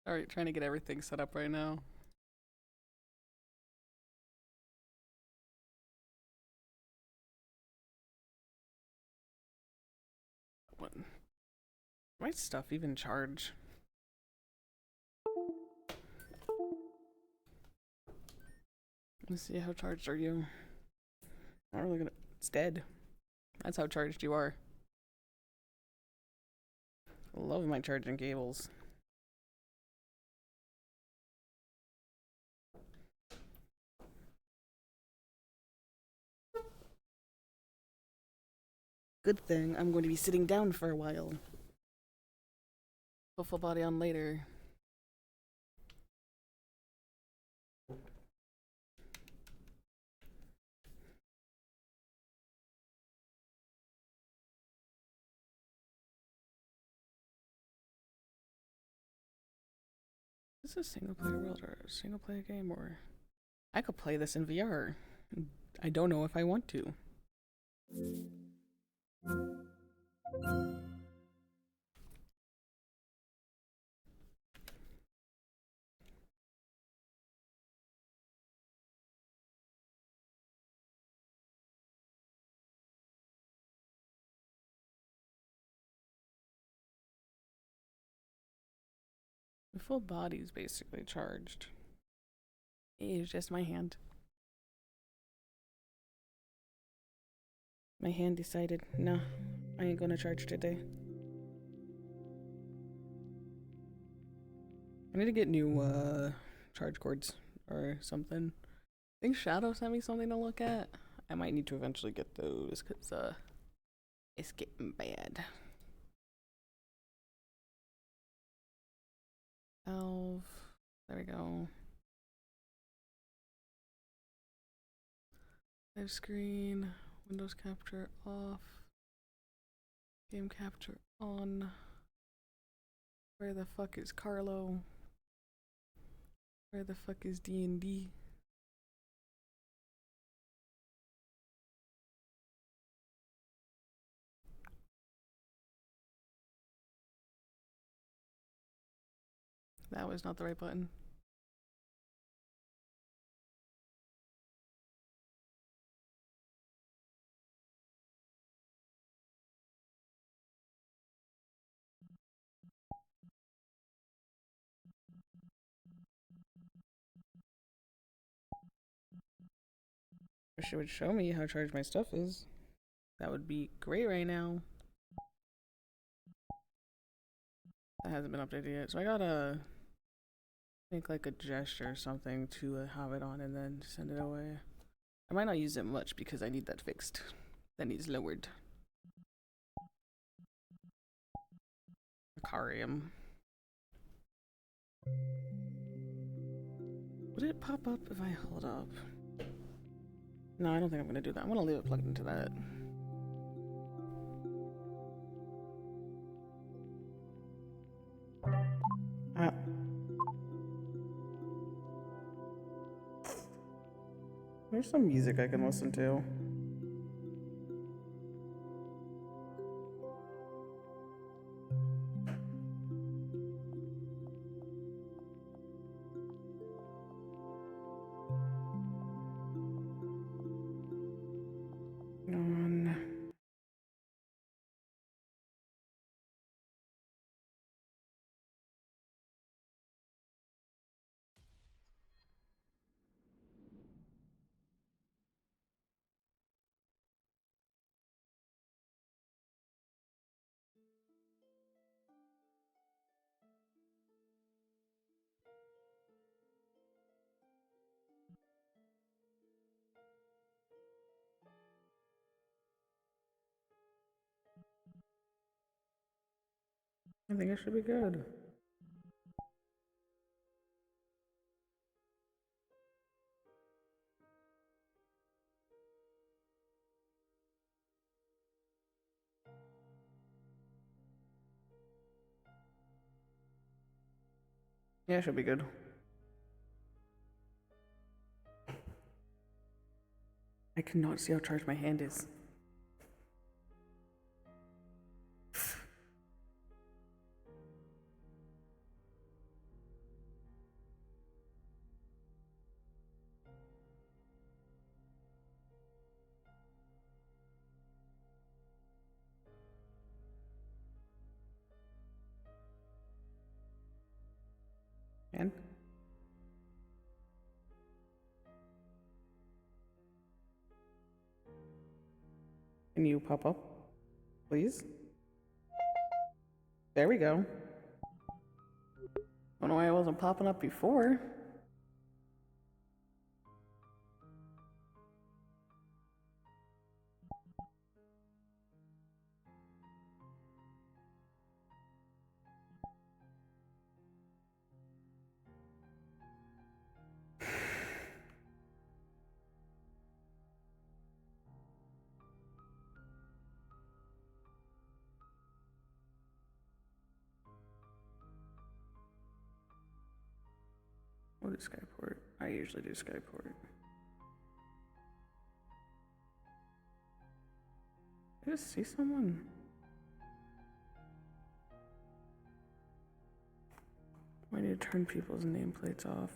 Alright, trying to get everything set up right now. What? My stuff even charge? Let's see, how charged are you? Not really gonna. It's dead. That's how charged you are. I love my charging cables. Good thing I'm going to be sitting down for a while. Put full body on later. Is this a single player world or a single player game, or I could play this in VR. I don't know if I want to. The full body's basically charged. It's just my hand. My hand decided, no, I ain't gonna charge today. I need to get new charge cords or something. I think Shadow sent me something to look at. I might need to eventually get those because it's getting bad. Valve. There we go. Live screen. Windows capture off. Game capture on. Where the fuck is Carlo? Where the fuck is D&D? That was not the right button. Wish it would show me how charged my stuff is. That would be great right now. That hasn't been updated yet. So I gotta make like a gesture or something to have it on and then send it away. I might not use it much because I need that fixed. That needs lowered. Wiccarium. Would it pop up if I hold up? No, I don't think I'm gonna do that. I'm gonna leave it plugged into that. There's some music I can listen to. On. I think it should be good. Yeah, it should be good. I cannot see how charged my hand is. can. Can you pop up, please? There we go. Don't know why I wasn't popping up before. What is Skyport? I usually do Skyport. I just see someone. I need to turn people's nameplates off.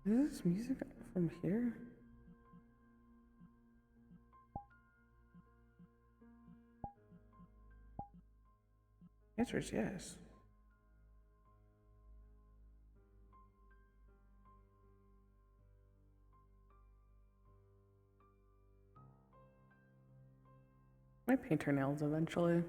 Is this music from here? Answer is yes. Might paint her nails eventually.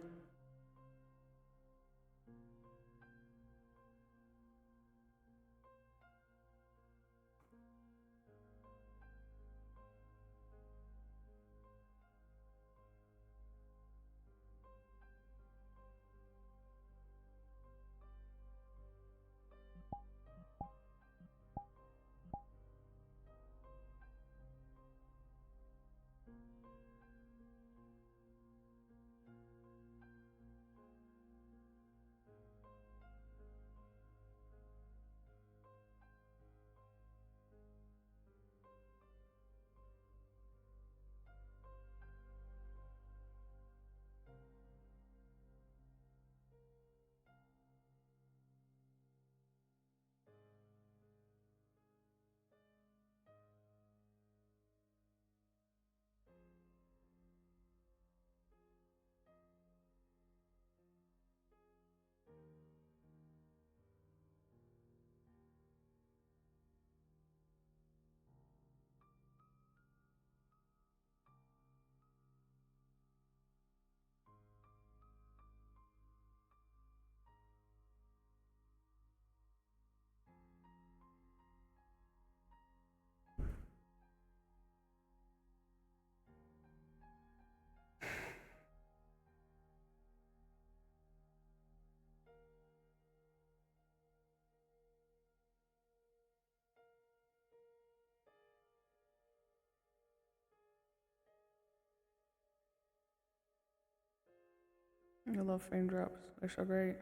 I love frame drops. They're so great.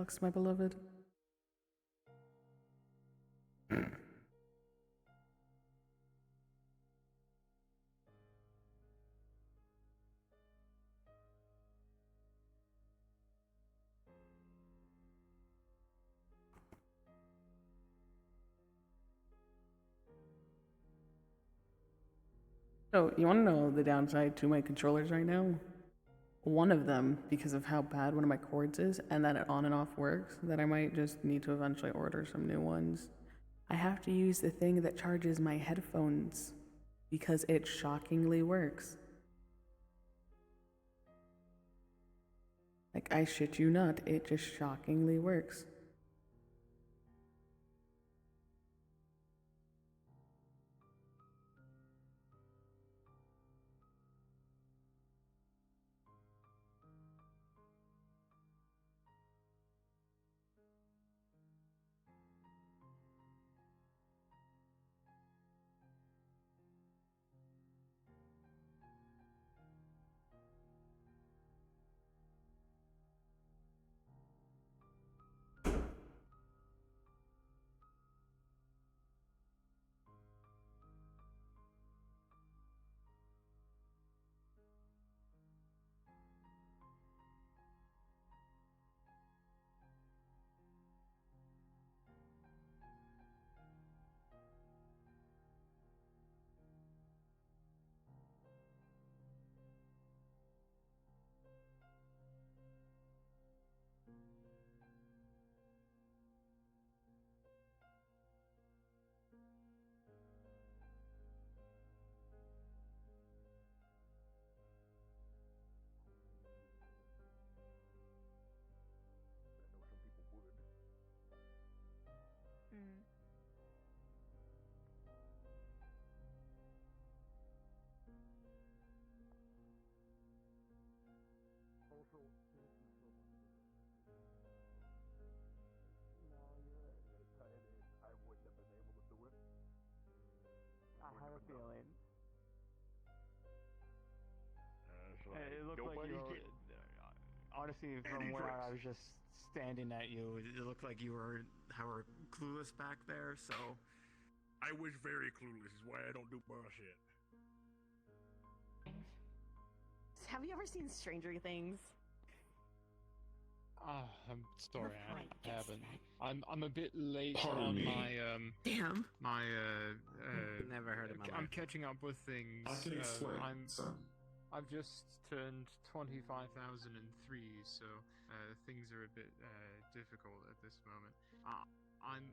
Lux, my beloved. So, you want to know the downside to my controllers right now? One of them, because of how bad one of my cords is, and that it on and off works, that I might just need to eventually order some new ones. I have to use the thing that charges my headphones because it shockingly works. Like, I shit you not, it just shockingly works. Mm. I have a feeling. It looked like you were, honestly, from where I was just standing at you, it looked like you were clueless back there, so. I was very clueless, is why I don't do bullshit. Have you ever seen Stranger Things? I'm sorry, I haven't. I'm a bit late on my Damn. my Never heard of my I'm life. catching up with things. I can explain, son. I've just turned 25,003, so things are a bit difficult at this moment. I'm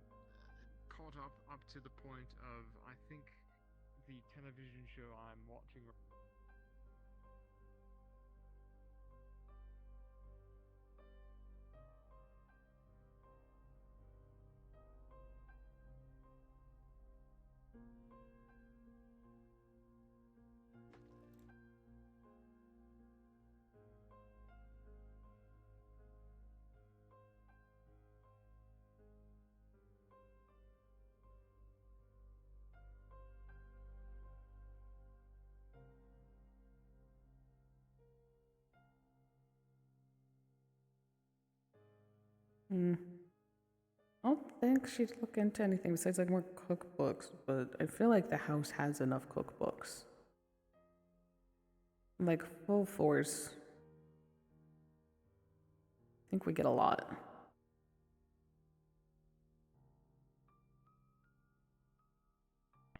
caught up to the point of, I think, the television show I'm watching. I don't think she'd look into anything besides like more cookbooks, but I feel like the house has enough cookbooks. Like full force. I think we get a lot.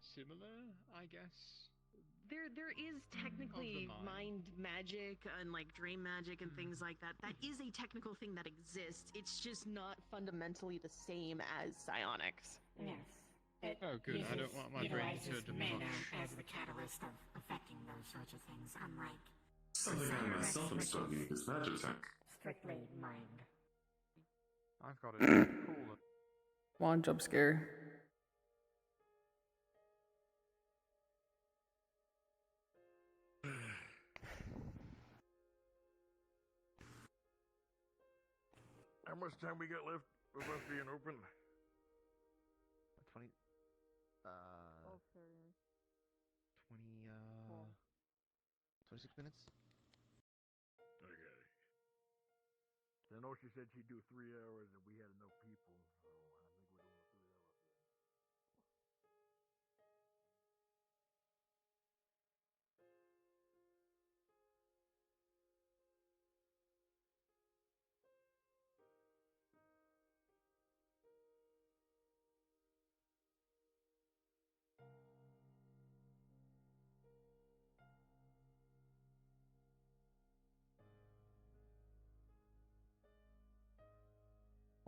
Similar, I guess. There is technically mind magic and like dream magic and things like that. That is a technical thing that exists. It's just not fundamentally the same as psionics. Yes. Oh, good. I don't want my brain to turn to mana mush. as the catalyst of affecting those sorts of things, unlike Something I myself am studying is Magitech. strictly mind. I've got it. Cool. Come on, jump scare. How much time we got left of us being open? 20, 26 minutes? Okay. I know she said she'd do 3 hours and we had enough people, so I think we're doing 3 hours.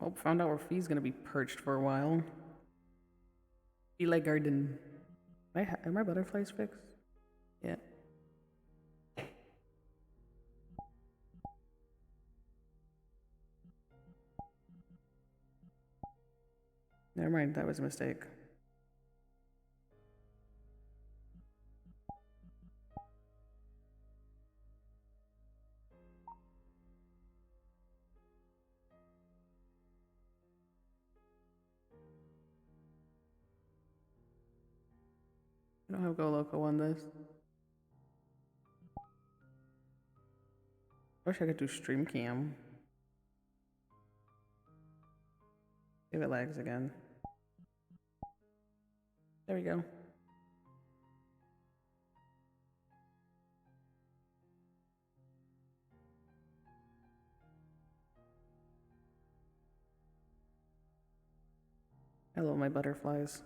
Oh, found out where Fee's gonna be perched for a while. Fee like garden. Are my butterflies fixed? Yeah. Never mind, that was a mistake. I don't have Go Loco on this. I wish I could do stream cam. If it lags again. There we go. Hello, my butterflies.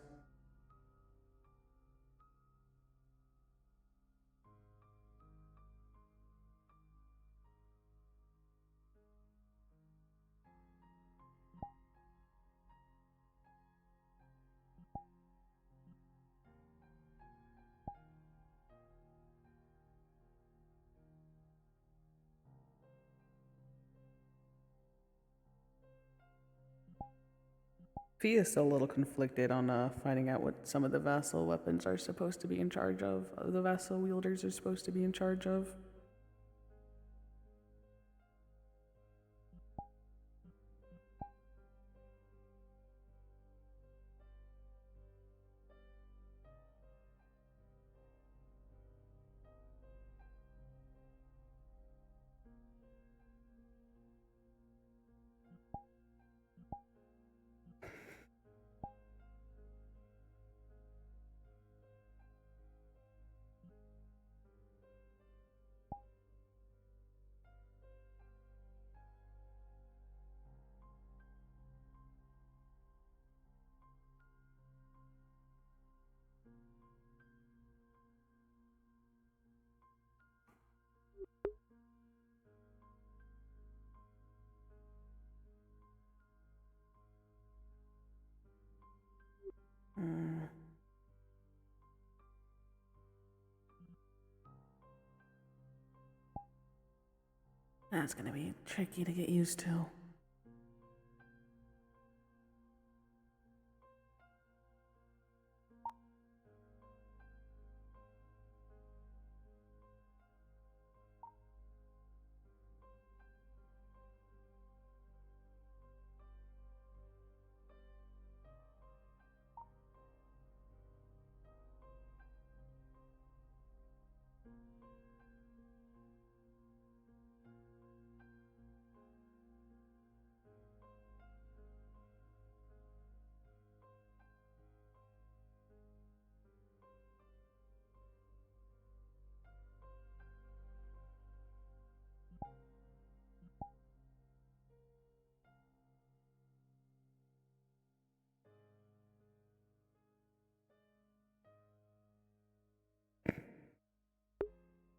Fee is still a little conflicted on finding out what some of the vassal weapons are supposed to be in charge of. The vassal wielders are supposed to be in charge of. That's gonna be tricky to get used to.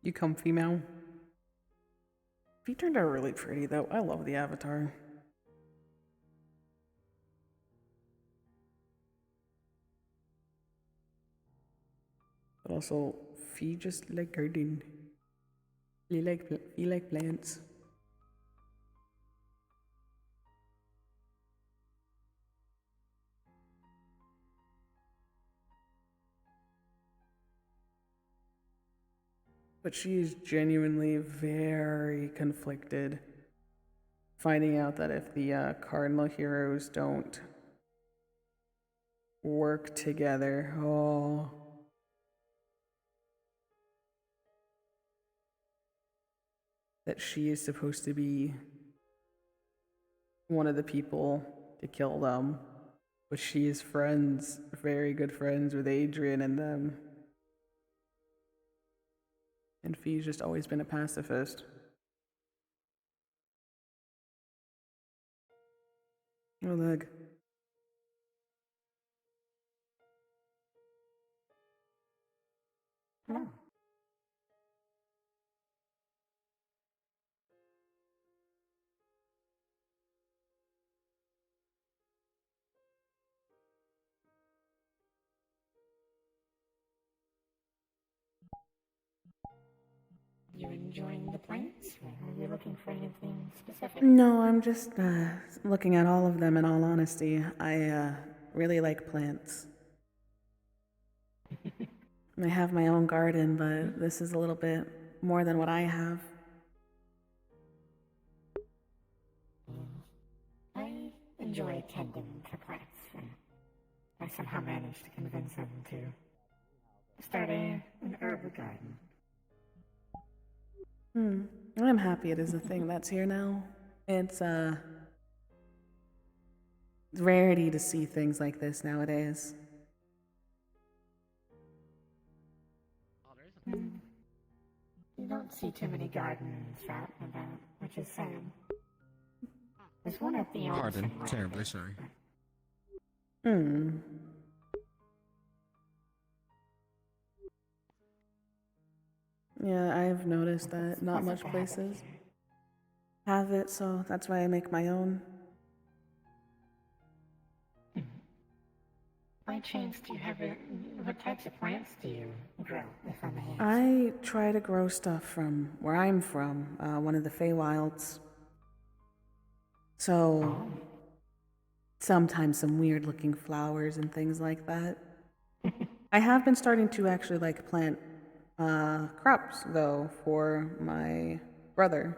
You come, female. He turned out really pretty, though. I love the avatar. But also, Fee just like garden. He like plants. But she is genuinely very conflicted, finding out that if the cardinal heroes don't work together, that she is supposed to be one of the people to kill them. But she is friends, very good friends with Adrian and them. And Fee's just always been a pacifist. Oh, leg. Oh. enjoying the plants, or are you looking for anything specific? No, I'm just looking at all of them in all honesty. I really like plants. I have my own garden, but this is a little bit more than what I have. I enjoy tending to plants, and I somehow managed to convince them to start an herb garden. I'm happy it is a thing that's here now. It's rarity to see things like this nowadays. You don't see too many gardens out and about, which is sad. There's one at the Pardon, terribly sorry. Yeah, I've noticed that not much places have it, so that's why I make my own. By chance, do you have what types of plants do you grow, if I may ask? I try to grow stuff from where I'm from, one of the Feywilds. So, sometimes some weird looking flowers and things like that. I have been starting to actually like plant crops though for my brother.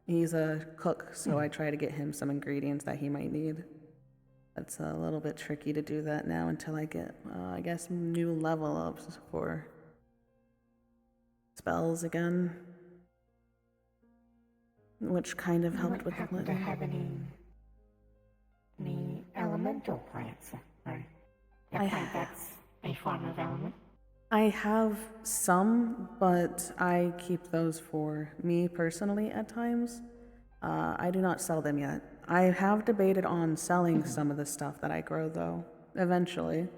He's a cook, so I try to get him some ingredients that he might need. That's a little bit tricky to do that now until I get, I guess, new level ups for spells again. Which kind of helped with the Do you have any elemental plants? Or a plant that's a form of element? I have some, but I keep those for me personally at times. I do not sell them yet. I have debated on selling some of the stuff that I grow, though, eventually.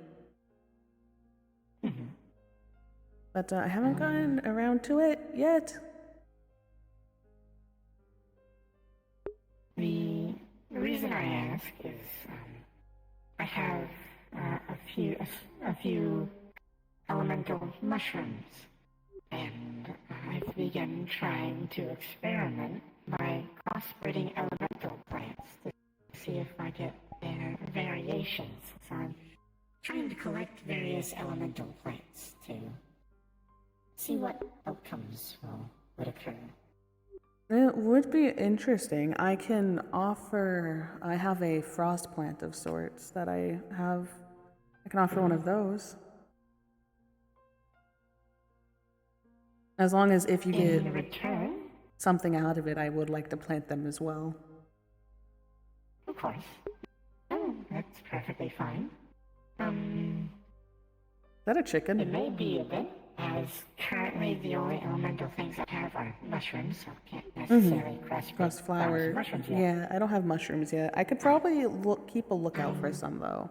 But I haven't gotten around to it yet. The reason I ask is I have a few elemental mushrooms, and I've begun trying to experiment by crossbreeding elemental plants to see if I get variations. So I'm trying to collect various elemental plants to see what outcomes would occur. It would be interesting. I can offer... I have a frost plant of sorts that I can offer one of those. As long as if you get something out of it, I would like to plant them as well. Of course. Oh, that's perfectly fine. Is that a chicken? It may be a bit, as currently the only elemental things I have are mushrooms, so I can't necessarily Cross flower. Mushrooms yet. Yeah, I don't have mushrooms yet. I could probably keep a lookout for some, though.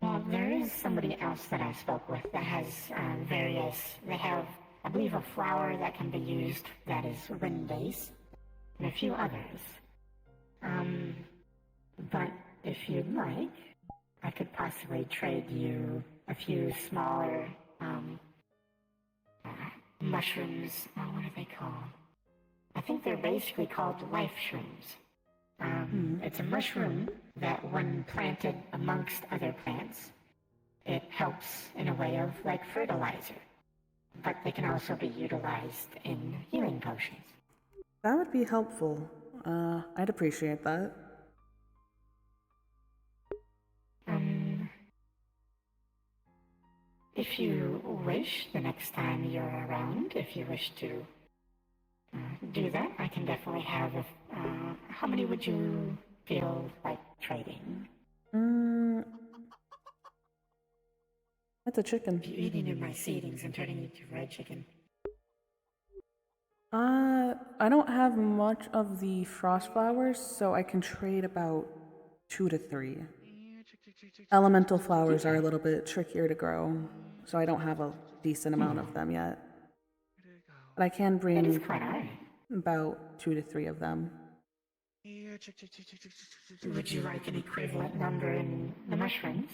Well, there is somebody else that I spoke with that has they have, I believe, a flower that can be used that is wind-based, and a few others. But if you'd like, I could possibly trade you a few smaller mushrooms. What are they called? I think they're basically called life shrooms. It's a mushroom that, when planted amongst other plants, it helps in a way of like fertilizer. But they can also be utilized in healing potions. That would be helpful. I'd appreciate that. If you wish, the next time you're around, if you wish to do that, I can definitely have how many would you feel like trading? That's a chicken. If you're eating in my seedings and turning into red chicken. I don't have much of the frost flowers, so I can trade about 2 to 3. Elemental flowers are a little bit trickier to grow, so I don't have a decent amount of them yet. But I can bring about 2 to 3 of them. Would you like an equivalent number in the mushrooms?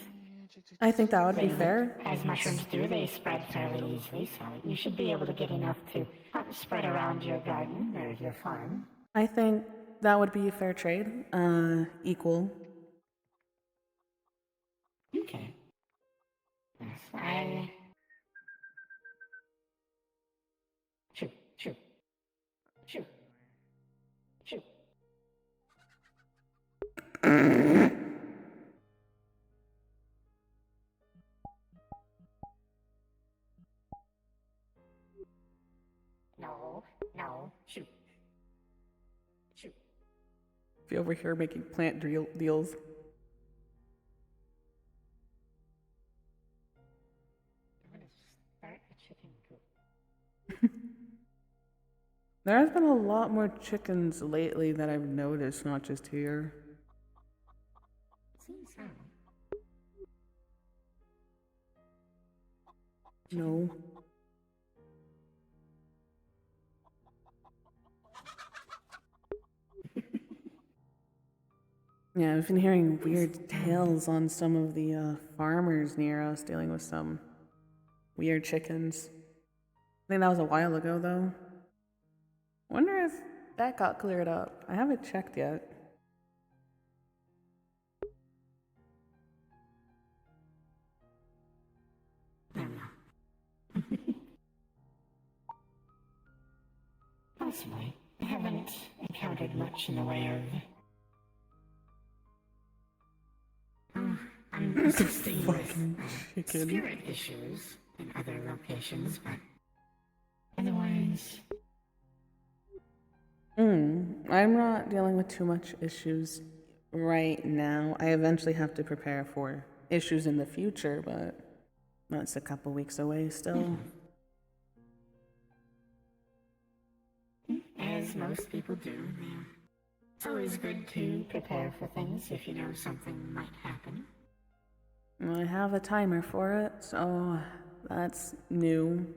I think that would be fair. As mushrooms do, they spread fairly easily, so you should be able to get enough to spread around your garden or your farm. I think that would be a fair trade. Equal. Okay. Yes, I... Shoot, shoot, shoot, shoot. No, shoot. Shoot. Be over here making plant deals. I'm gonna start a chicken coop. There has been a lot more chickens lately that I've noticed, not just here. Seems so. No. Yeah, I've been hearing weird tales on some of the farmers near us dealing with some weird chickens. I think that was a while ago, though. Wonder if that got cleared up. I haven't checked yet. Possibly. I haven't encountered much in the way of... I'm assisting with spirit issues in other locations, but otherwise... I'm not dealing with too much issues right now. I eventually have to prepare for issues in the future, but that's a couple weeks away still. As most people do, it's always good to prepare for things if you know something might happen. I have a timer for it, so that's new.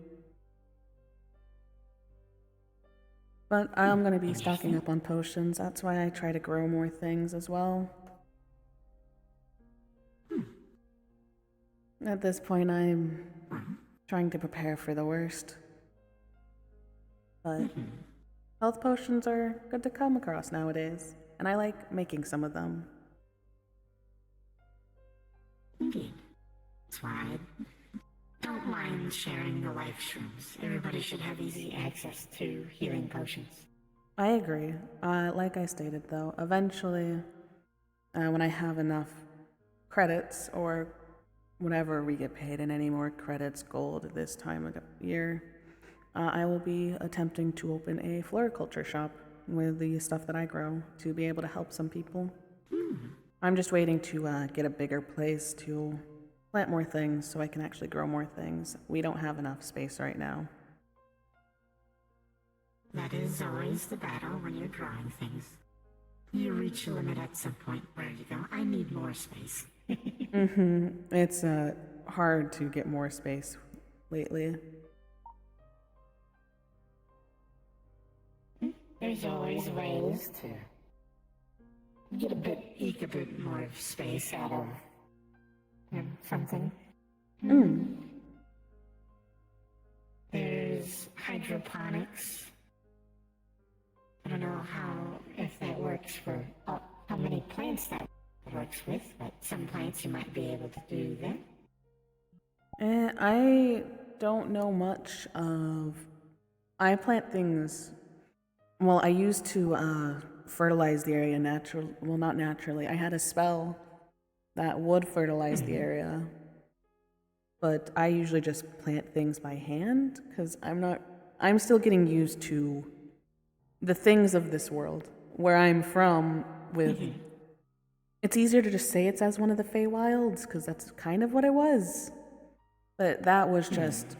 But I'm going to be stocking up on potions. That's why I try to grow more things as well. At this point, I'm trying to prepare for the worst. But health potions are good to come across nowadays, and I like making some of them. Indeed. That's why I don't mind sharing the life shrooms. Everybody should have easy access to healing potions. I agree. Like I stated, though, eventually, when I have enough credits or whatever we get paid in any more credits, gold this time of year, I will be attempting to open a floriculture shop with the stuff that I grow to be able to help some people. I'm just waiting to get a bigger place to plant more things so I can actually grow more things. We don't have enough space right now. That is always the battle when you're drawing things. You reach a limit at some point where you go, I need more space. It's hard to get more space lately. There's always ways to eke a bit more space out of something. There's hydroponics. I don't know if that works for how many plants that works with, but some plants you might be able to do that. I don't know much of... I plant things... Well, I used to fertilize the area well, not naturally. I had a spell that would fertilize the area. But I usually just plant things by hand, because I'm still getting used to the things of this world. Where I'm from, it's easier to just say it's as one of the Feywilds, because that's kind of what it was. But that was just...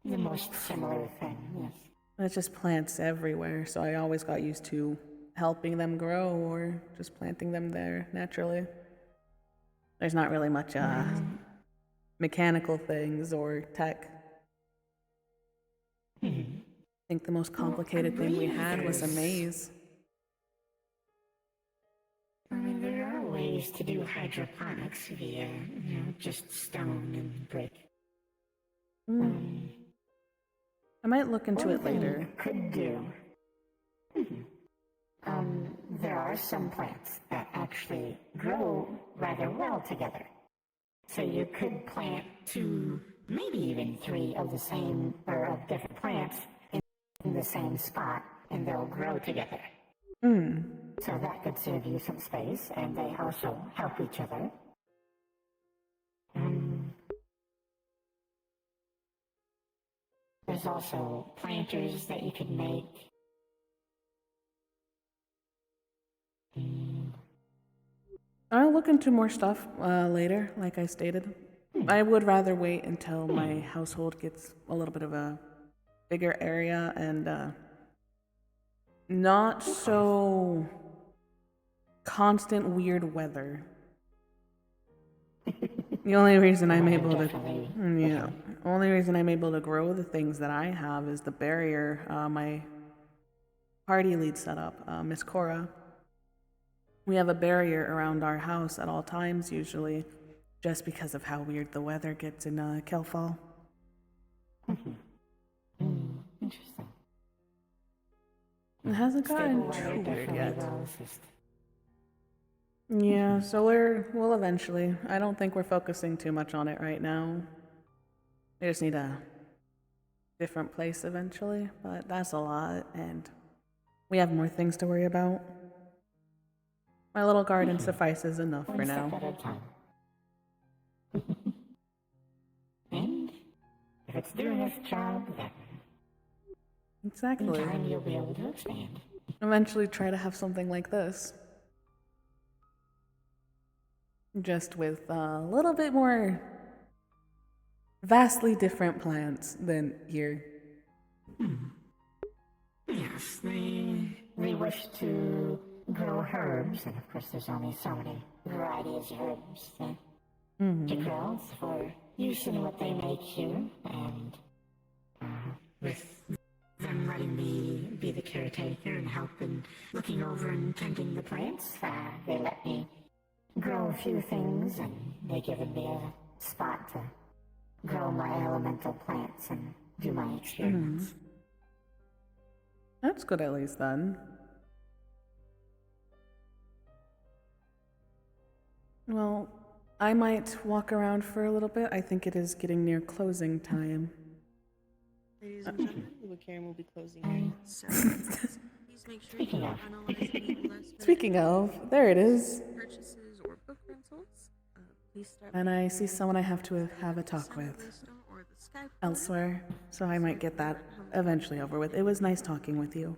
the most similar thing, yes. It's just plants everywhere, so I always got used to helping them grow or just planting them there naturally. There's not really much mechanical things or tech. I think the most complicated thing we had was a maze. I mean, there are ways used to do hydroponics via, just stone and brick. I might look into One it thing later. you could do. There are some plants that actually grow rather well together. So you could plant 2, maybe even 3 of the same, or of different plants in the same spot, and they'll grow together. So that could save you some space, and they also help each other. There's also planters that you could make. I'll look into more stuff later, like I stated. I would rather wait until my household gets a little bit of a bigger area and not so constant weird weather. The only reason I'm able to, only reason I'm able to grow the things that I have is the barrier my party lead set up, Miss Cora. We have a barrier around our house at all times, usually, just because of how weird the weather gets in Kelfall. Interesting. It hasn't gotten too weird yet. Yeah, so we'll eventually. I don't think we're focusing too much on it right now. We just need a different place eventually, but that's a lot, and we have more things to worry about. My little garden suffices enough for now. And if it's doing its job, then Exactly. in time you'll be able to expand. Eventually try to have something like this. Just with a little bit more vastly different plants than here. Yes, they wish to grow herbs, and of course there's only so many varieties of herbs to grow for use in what they make here, and with them letting me be the caretaker and help in looking over and tending the plants, they let me grow a few things, and they given me a spot to grow my elemental plants and do my experiments. That's good at least then. Well, I might walk around for a little bit. I think it is getting near closing time. Ladies and gentlemen, the Wiccarium will be closing in. So please make sure you finalize any last Speaking of, there it is. purchases or book rentals. Please start And I see someone I have to have a talk with or the Skype elsewhere, so I might get that eventually over with. It was nice talking with you.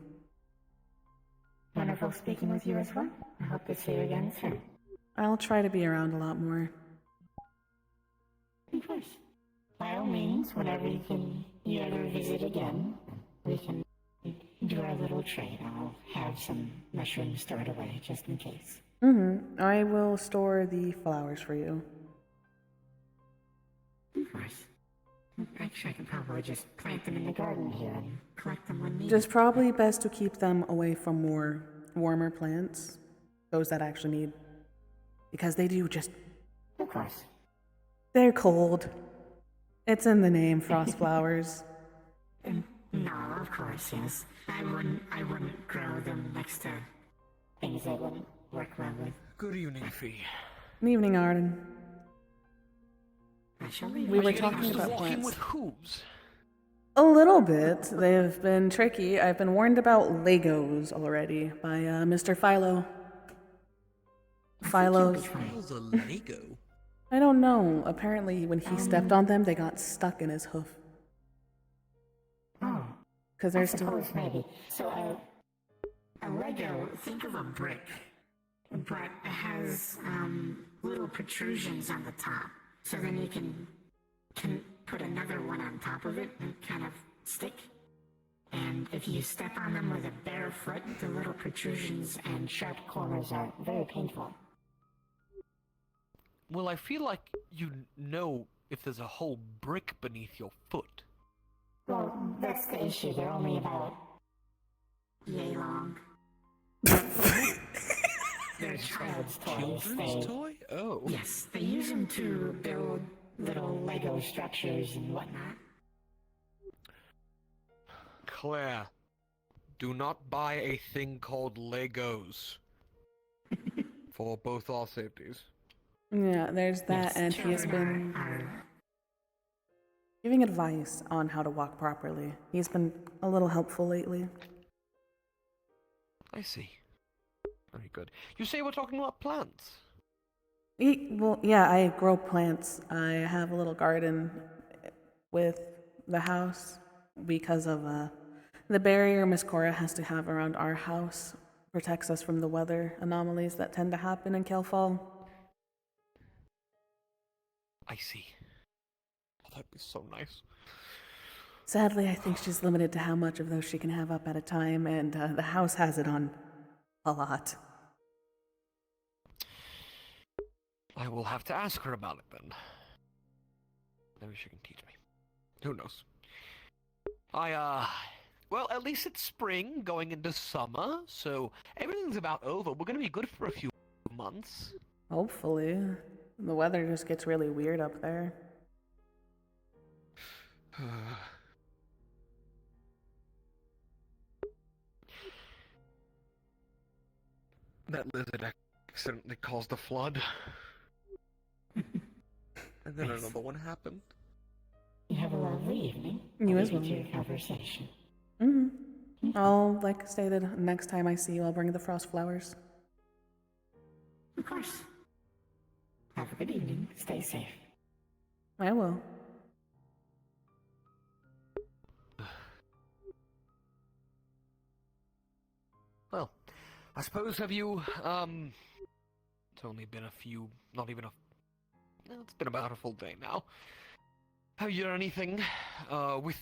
Wonderful speaking with you as well. I hope to see you again soon. I'll try to be around a lot more. Of course. By all means, whenever you ever visit again, we can do our little trade. I'll have some mushrooms stored away just in case. I will store the flowers for you. Of course. Actually, I can probably just plant them in the garden here and collect them when needed. Just probably best to keep them away from more warmer plants, those that actually need, because they do just... Of course. They're cold. It's in the name, frost flowers. No, of course, yes. I wouldn't grow them next to things that wouldn't work well with. Good evening, Fee. Good evening, Aurin. We were talking about walking plants. with hooves. A little bit. They've been tricky. I've been warned about Legos already by Mr. Philo. Philo's... How's a Lego? I don't know. Apparently, when he stepped on them, they got stuck in his hoof. Oh. Because I they're still... suppose maybe. So a Lego, think of a brick, but it has little protrusions on the top. So then you can put another one on top of it and kind of stick. And if you step on them with a bare foot, the little protrusions and sharp corners are very painful. Well, I feel like you know if there's a whole brick beneath your foot. Well, that's the issue. They're only about yay long. They're child child's toys. Children's toy? Oh. Yes, they use them to build little Lego structures and whatnot. Claire, do not buy a thing called Legos. For both our safeties. Yeah, there's that, Yes, and he has been giving advice on how to walk properly. He's been a little helpful lately. I see. Very good. You say we're talking about plants? Well, yeah, I grow plants. I have a little garden with the house because of the barrier Miss Cora has to have around our house. Protects us from the weather anomalies that tend to happen in Kelfall. I see. Oh, that'd be so nice. Sadly, I think she's limited to how much of those she can have up at a time, and the house has it on a lot. I will have to ask her about it then. Maybe she can teach me. Who knows? Well, at least it's spring, going into summer, so everything's about over. We're gonna be good for a few months. Hopefully. The weather just gets really weird up there. That lizard accidentally caused a flood. And then another one happened. You have a lovely evening. You as well. To your conversation. I'll, like stated, next time I see you, I'll bring the frost flowers. Of course. Have a good evening. Stay safe. I will. Well, I suppose have you, it's only been a few, not even a, no, it's been about a full day now. Have you done anything, with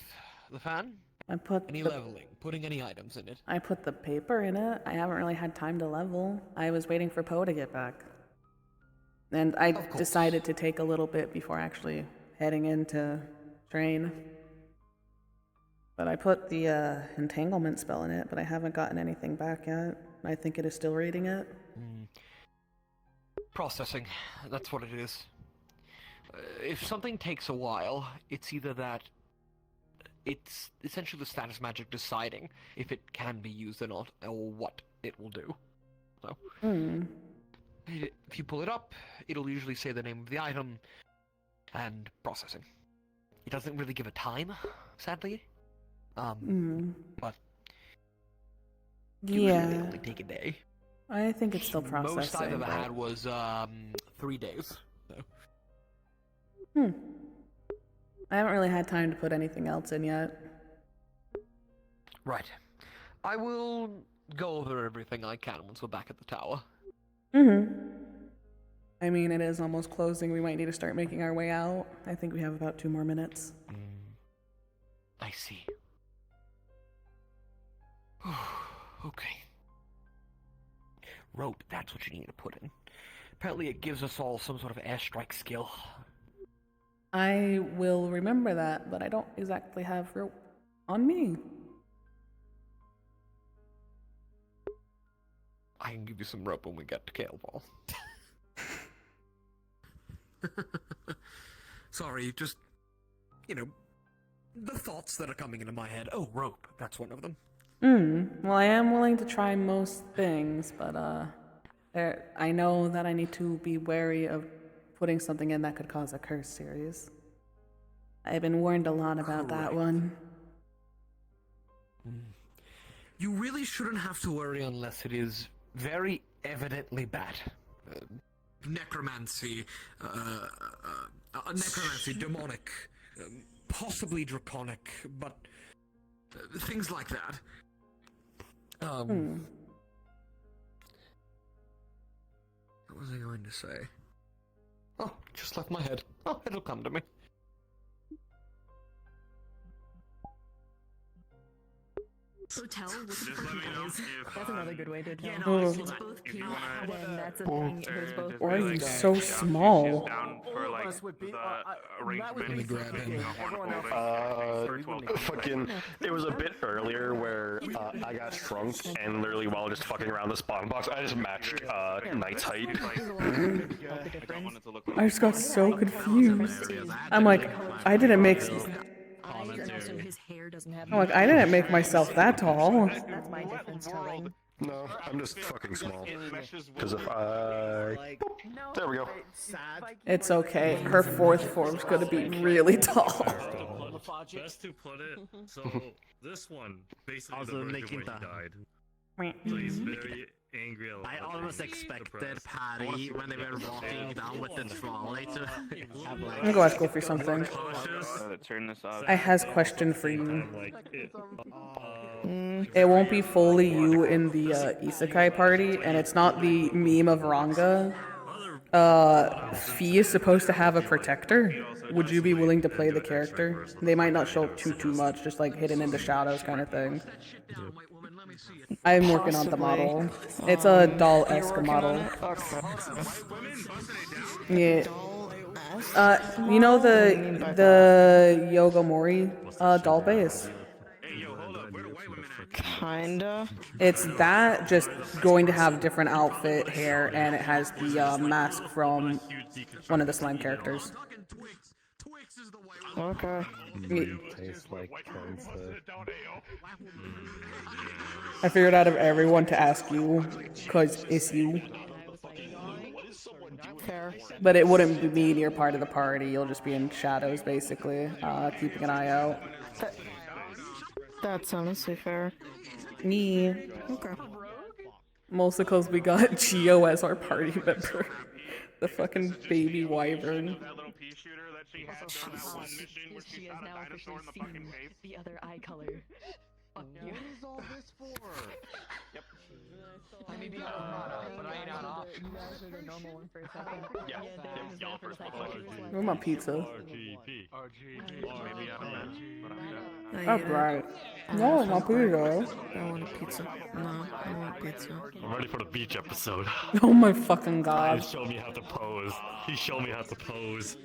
the fan? I put any leveling, putting any items in it? I put the paper in it. I haven't really had time to level. I was waiting for Poe to get back. And I decided to take a little bit before actually heading in to train. But I put the entanglement spell in it, but I haven't gotten anything back yet. I think it is still reading it. Processing, that's what it is. If something takes a while, it's either that it's essentially the status magic deciding if it can be used or not, or what it will do. So, if you pull it up, it'll usually say the name of the item and processing. It doesn't really give a time, sadly. But usually they only take a day. I think it's still processing. Most I've ever had was 3 days. So. I haven't really had time to put anything else in yet. Right. I will go over everything I can once we're back at the tower. I mean, it is almost closing. We might need to start making our way out. I think we have about 2 more minutes. I see. Okay. Rope, that's what you need to put in. Apparently it gives us all some sort of airstrike skill. I will remember that, but I don't exactly have rope on me. I can give you some rope when we get to Kaleball. Sorry, just, the thoughts that are coming into my head. Oh, rope, that's one of them. Well, I am willing to try most things, but I know that I need to be wary of putting something in that could cause a curse series. I've been warned a lot about that one. You really shouldn't have to worry unless it is very evidently bad. Necromancy, demonic, possibly draconic, but things like that. What was I going to say? Oh, just left my head. Oh, it'll come to me. Hotel with Just let fucking me know eyes. if That's another good way to tell. Yeah, Oh. no, it's both if pink. you wanna. Then that's a thing. It was both. Why are you like, so she's small? down for like the arrangement. grab him. Fucking, it was a bit earlier where I got shrunk and literally while just fucking around the spawn box, I just matched Knight's height. I just got so confused. I'm like, I didn't make. His hair doesn't have. I'm like, I didn't make myself that tall. That's my difference telling. No, I'm just fucking small. Because if I... There we go. It's okay. Her fourth form's gonna be really tall. Best to put it, so this one, basically also the version where he died. So he's very angry. I almost expected Patty when they were walking down with the trolley to have like... I'm gonna go ask Goofy something. Turn this off. I has question for you. It won't be fully you in the Isekai party, and it's not the meme of Ranga. Fee is supposed to have a protector. Would you be willing to play the character? They might not show too much, just like hidden in the shadows kind of thing. I'm working on the model. It's a doll-esque model. Yeah. You know the Yoga Mori doll base? Kinda. It's that, just going to have different outfit, hair, and it has the mask from one of the slime characters. Okay. Tastes like cancer. I figured out of everyone to ask you, cause it's you. Fair. But it wouldn't be me near part of the party. You'll just be in shadows, basically, keeping an eye out. That's honestly fair. Me. Okay. Mostly because we got Gio as our party member. The fucking baby wyvern. She has now officially seen the other eye color. Fuck you. What is all this for? Yep. I may be out of mana, but I ain't out of options. You guys are the normal one for a second. Yeah. Y'all for a second. Where's my pizza? RGB. Maybe out of match. That's right. No, my pizza. I want a pizza. No, I want pizza. I'm ready for the beach episode. Oh my fucking god. He showed me how to pose. He showed me how to pose.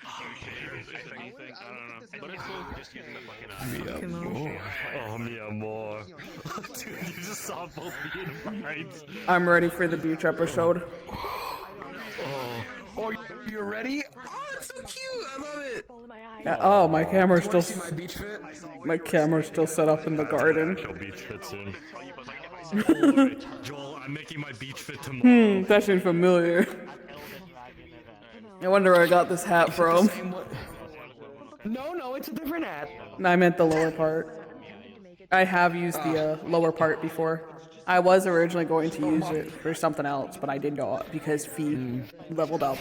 I don't know. But it's cool just using the fucking Oh, me more. Dude, you just saw both me and Brian's. I'm ready for the beach episode. Oh, you're ready? Oh, it's so cute. I love it. Oh, my camera's still. My beach fit? My camera's still set up in the garden. Your beach fit soon. Joel, I'm making my beach fit tomorrow. That seems familiar. I wonder where I got this hat from. No, it's a different hat. I meant the lower part. I have used the lower part before. I was originally going to use it for something else, but I did go because Fee leveled up.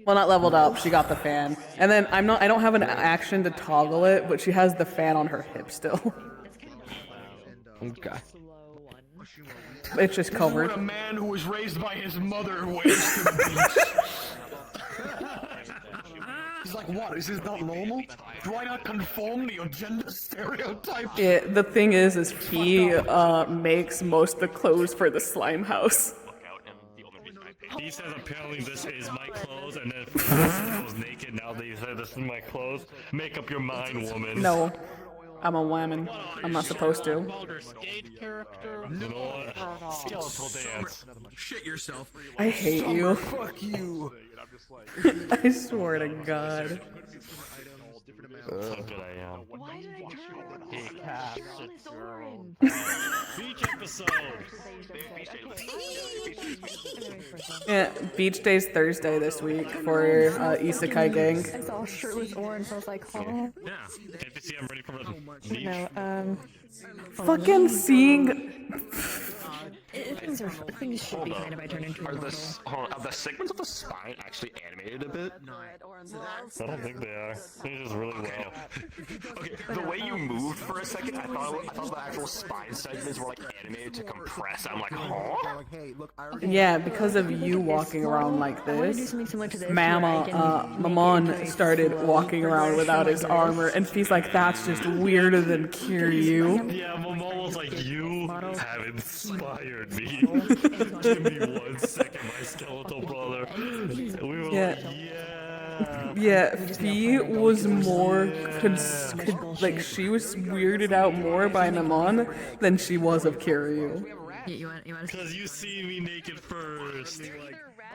Well, not leveled up. She got the fan, and then I don't have an action to toggle it, but she has the fan on her hip still. Okay. It's just covered. What a man who was raised by his mother waves to the beach. He's like, what? Is this not normal? Do I not conform to your gender stereotype? Yeah, the thing is Fee makes most of the clothes for the slime house. He says apparently this is my clothes, and then if I was naked, now they say this is my clothes. Make up your mind, woman. No, I'm a woman. I'm not supposed to. You know what? Skeletal dance. Shit yourself. I hate you. Fuck you. I swear to God. How good I am. Why did I turn? Hey, Cass, It's Aurin. beach episode. Yeah, beach day's Thursday this week for Isekai Gang. I saw shirtless Aurin, so I was like, oh. Yeah. Can't you see I'm ready for the beach? No, Fucking seeing. It's things should be fine if I turn into a model. Are the segments of the spine actually animated a bit? I don't think they are. They're just really well. Okay, the way you moved for a second, I thought the actual spine segments were like animated to compress. I'm like, huh? Yeah, because of you walking around like this, Mamon started walking around without his armor, and he's like, that's just weirder than Kiryu. Yeah, Momo was like, you have inspired me. Give me 1 second, my skeletal brother. We were Yeah. like, yeah. Yeah, Fee was more like she was weirded out more by Mamon than she was of Kiryu. Because you see me naked first.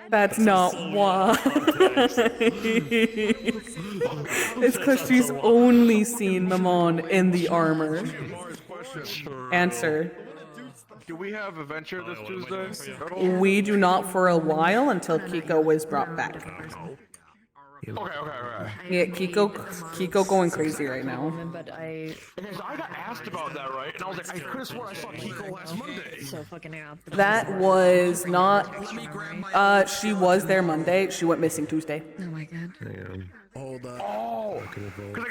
That's not why. It's because she's only seen Mamon in the armor. Answer. Do we have Adventure this Tuesday? We do not for a while until Kiko is brought back. Okay. Yeah, Kiko going crazy right now. But I got asked about that, right? And I was like, I could have sworn I saw Kiko last Monday. So fucking out. That was not. She was there Monday. She went missing Tuesday. Oh my god. Hold up. Oh! Because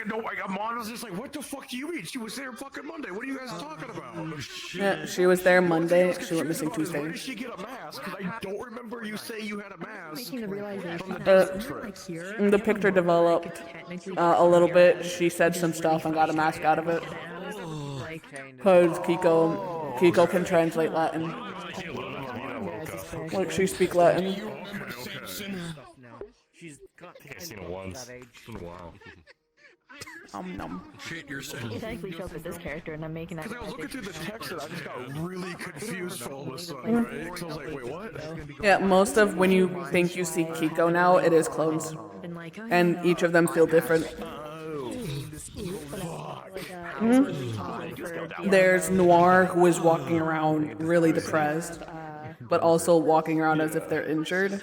Amon was just like, what the fuck do you mean? She was there fucking Monday. What are you guys talking about? Yeah, she was there Monday. She went missing Tuesday. Where did she get a mask? Because I don't remember you say you had a mask. The picture developed a little bit. She said some stuff and got a mask out of it. Because Kiko can translate Latin. Like she speak Latin. I think I've seen it once. It's been a while. Shit yourself. You technically show up as this character, and I'm making that. Because I was looking through the text and I just got really confused for all of a sudden, right? Because I was like, wait, what? Yeah, most of when you think you see Kiko now, it is clones. And each of them feel different. There's Noir, who is walking around really depressed, but also walking around as if they're injured.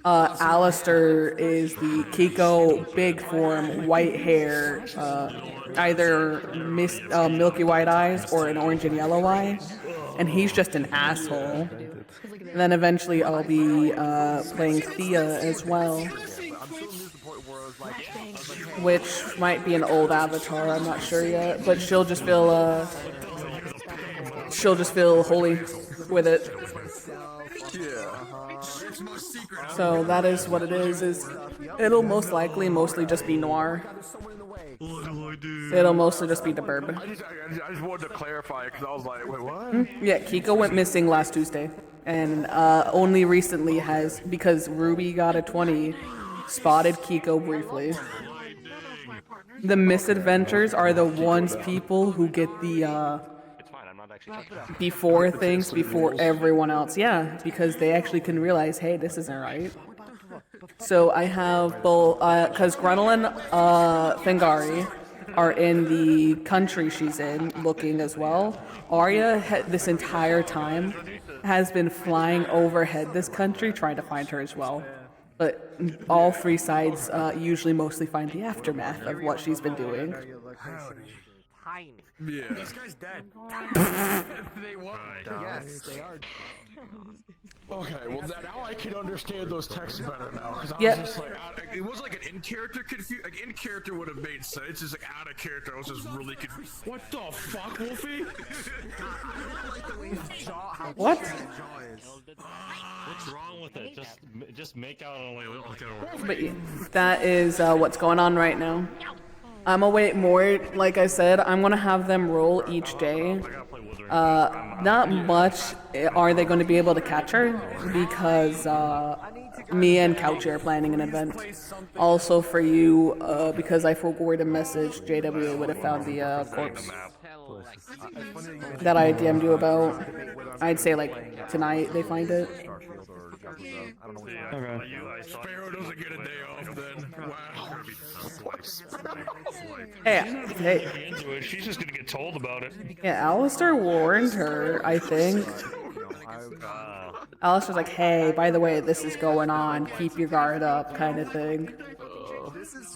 Alistair is the Kiko, big form, white hair, either milky white eyes or an orange and yellow eye, and he's just an asshole. And then eventually I'll be playing Thea as well, which might be an old avatar, I'm not sure yet, but she'll just feel holy with it. So that is what it is it'll most likely mostly just be Noir. It'll mostly just be the Burb. I just wanted to clarify because I was like, wait, what? Yeah, Kiko went missing last Tuesday, and only recently has, because Ruby got a 20, spotted Kiko briefly. The misadventures are the ones people who get the before things before everyone else. Yeah, because they actually can realize, hey, this isn't right. So I have both, because Grunel and Fengari are in the country she's in, looking as well. Arya, this entire time, has been flying overhead this country, trying to find her as well. But all three sides usually mostly find the aftermath of what she's been doing. Yeah. This guy's dead. They what? Yes, they are. Okay, well now I can understand those texts better now. Because I was just like, it was like an in-character confusion. Like in-character would have made sense. Just like out of character, I was just really confused. What the fuck, Wolfie? What? What's wrong with it? Just make out only. But that is what's going on right now. I'm gonna wait more. Like I said, I'm gonna have them roll each day. Not much are they going to be able to catch her, because me and Couchy are planning an event. Also for you, because I forwarded a message, JWA would have found the corpse that I DM'd you about. I'd say like tonight they find it. Okay. Sparrow doesn't get a day off then. Wow. Hey. She's just gonna get told about it. Yeah, Alistair warned her, I think. Alistair's like, hey, by the way, this is going on. Keep your guard up, kind of thing.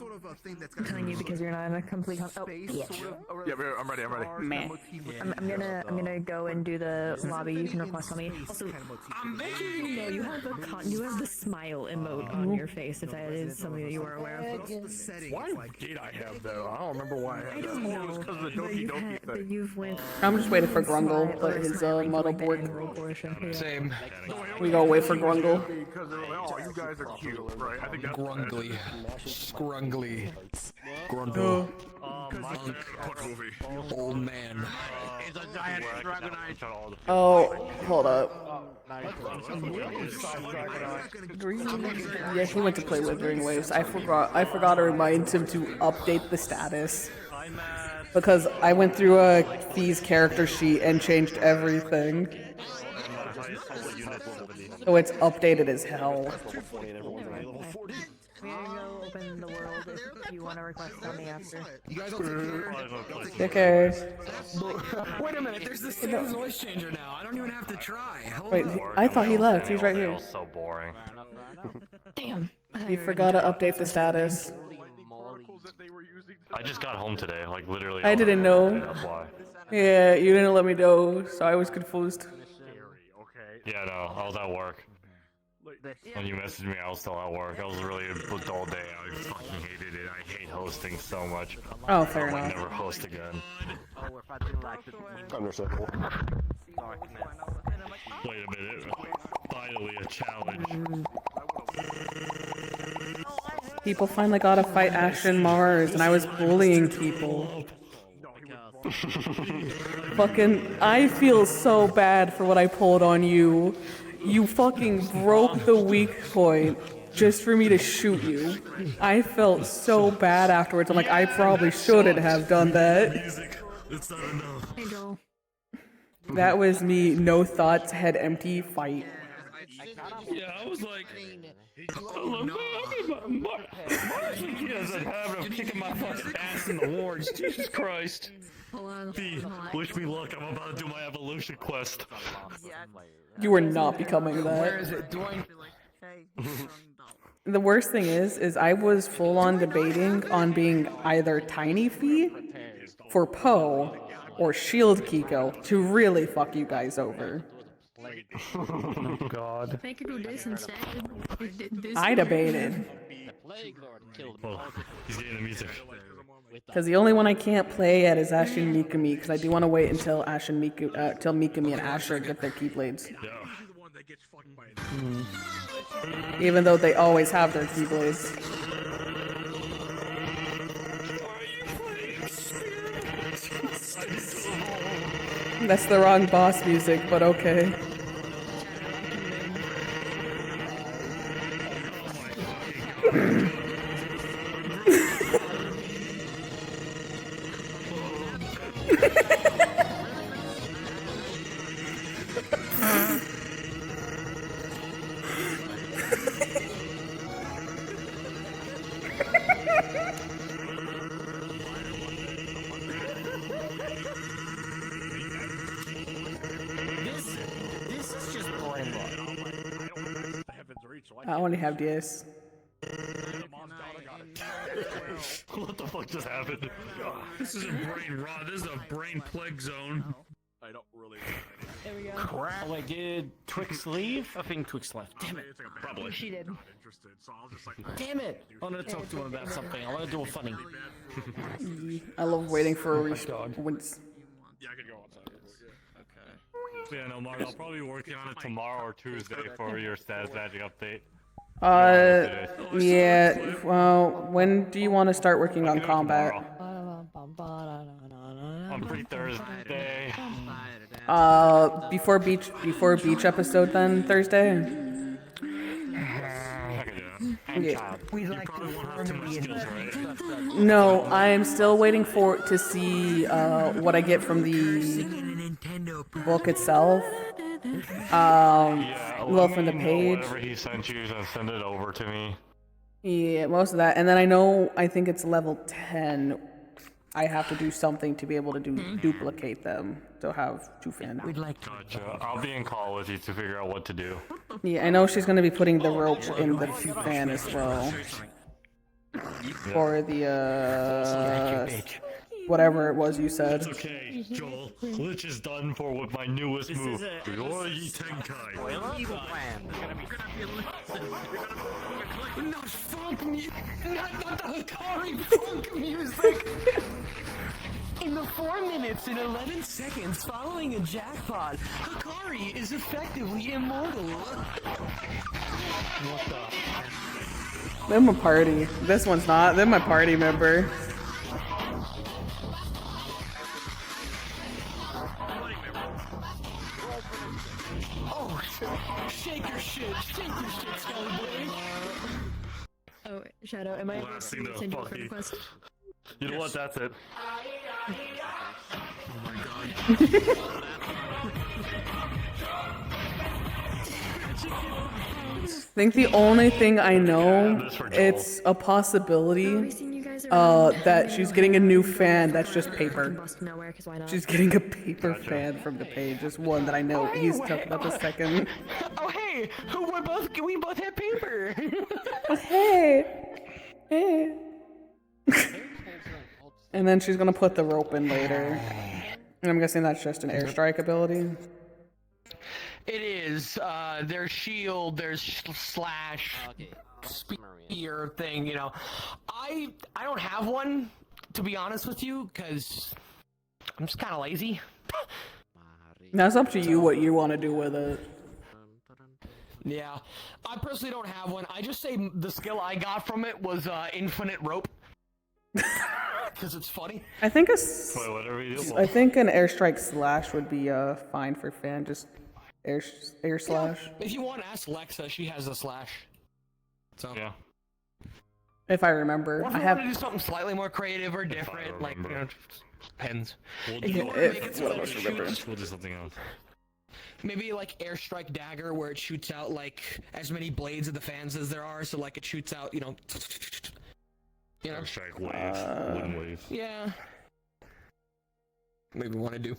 sort of a thing that's I'm telling you because you're not in a complete. Oh, yeah. Yeah, I'm ready. Meh. I'm gonna go and do the lobby. You can request on me. Also, I'm making you know you have the smile emote on your face if that is something that you are aware of. Why did I have that? I don't remember why I had that. know. It was because of the Doki Doki thing. You've went. I'm just waiting for Grungle to put his model board. Same. We gotta wait for Grungle. Because they're like, oh, you guys are cute, right? I think that's Grungly. Scrungly. Grundle. Old man. It's a giant dragonite. Oh, hold up. Yeah, he went to play Withering Waves. I forgot to remind him to update the status. Because I went through Fee's character sheet and changed everything. So it's updated as hell. We're gonna go open the world if you want to request on me after. You guys will Take care. Wait a minute, there's this same voice changer now. I don't even have to try. Wait, I thought he left. He's right here. So boring. Damn. You forgot to update the status. I just got home today, like literally. I didn't know. That's why. Yeah, you didn't let me know, so I was confused. Yeah, no, I was at work. When you messaged me, I was still at work. I was really a dull day. I fucking hated it. I hate hosting so much. Oh, fair I would enough. never host again. Understandable. Wait a minute. Finally a challenge. People finally got to fight Ashen Mars, and I was bullying people. Fucking, I feel so bad for what I pulled on you. You fucking broke the weak point just for me to shoot you. I felt so bad afterwards. I'm like, I probably shouldn't have done that. It's not enough. Hey, Joel. That was me, no thoughts, head empty, fight. Yeah, I was like, Marcy doesn't have him kicking my fucking ass in the wards. Jesus Christ. B, wish me luck. I'm about to do my evolution quest. You are not becoming that. Where is it? Do I... The worst thing is I was full on debating on being either Tiny Fee for Poe or Shield Kiko to really fuck you guys over. Oh god. They could do this instead. I debated. Oh, he's getting the music. Because the only one I can't play yet is Ashen Mikami, because I do want to wait until till Mikami and Asher get their Keyblades. Even though they always have their Keyblades. That's the wrong boss music, but okay. This is just brain rot. I only have DS. What the fuck just happened? This isn't brain rot. This is a brain plague zone. I don't really. There we go. Crap. Oh, wait, did Twix leave? I think Twix left. Damn it. Probably. She did. Damn it. I want to talk to him about something. I want to do a funny. I love waiting for a respawn. Yeah, I could go outside. Okay. Yeah, no, Mark, I'll probably be working on it tomorrow or Tuesday for your status magic update. Yeah, well, when do you want to start working on combat? On free Thursday. Before beach episode then, Thursday? Yeah. We like to No, I'm still waiting to see what I get from the book itself. Well, from the page. Whatever he sent you, send it over to me. Yeah, most of that. And then I think it's level 10. I have to do something to be able to duplicate them to have Chufan. Gotcha. I'll be in call with you to figure out what to do. Yeah, I know she's going to be putting the rope in the fan as well. for the whatever it was you said. It's okay, Joel. Lich is done for with my newest move. Yoroi Tenkai. Evil plan. Not funk music. Not the Hikari funk music. In the 4 minutes and 11 seconds following a jackpot, Hikari is effectively immortal. What the? They're my party. This one's not. They're my party member. Oh, shake your shit, Skelly boy. Oh, Shadow, am I able to Blasting the send you a friend fucking- request? You know what? That's it. Oh my god. I think the only thing I know, it's a possibility that she's getting a new fan that's just paper. She's getting a paper fan from the page. Just one that I know. He's talking about the second. Oh hey, we both have paper. Oh, hey. And then she's gonna put the rope in later. And I'm guessing that's just an airstrike ability. It is. There's shield. There's slash. Spear thing. You know, I don't have one, to be honest with you, because I'm just kind of lazy. Now it's up to you what you want to do with it. Yeah, I personally don't have one. I just say the skill I got from it was infinite rope. Because it's funny. I think I think an airstrike slash would be fine for fan. Just air slash. Yeah, if you want to ask Lexa, she has a slash. So yeah. If I remember, or if I you have. want to do something slightly more creative or different, like you know, depends. We'll If you want to make it so one of that us it remember. shoots- We'll do something else. Maybe like airstrike dagger, where it shoots out like as many blades of the fans as there are, so like it shoots out, you know. Airstrike wave, wind wave. Yeah. Maybe want to do.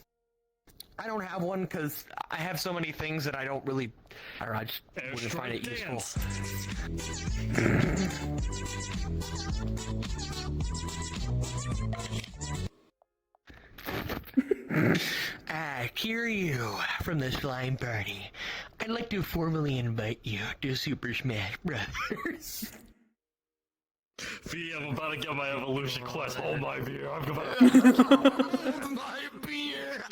I don't have one because I have so many things that I don't really. I don't know. I just wouldn't find it useful. Kiryu from the Slime Party. I'd like to formally invite you to Super Smash Brothers. V, I'm about to get my evolution quest. Hold my beer. I'm about my beer.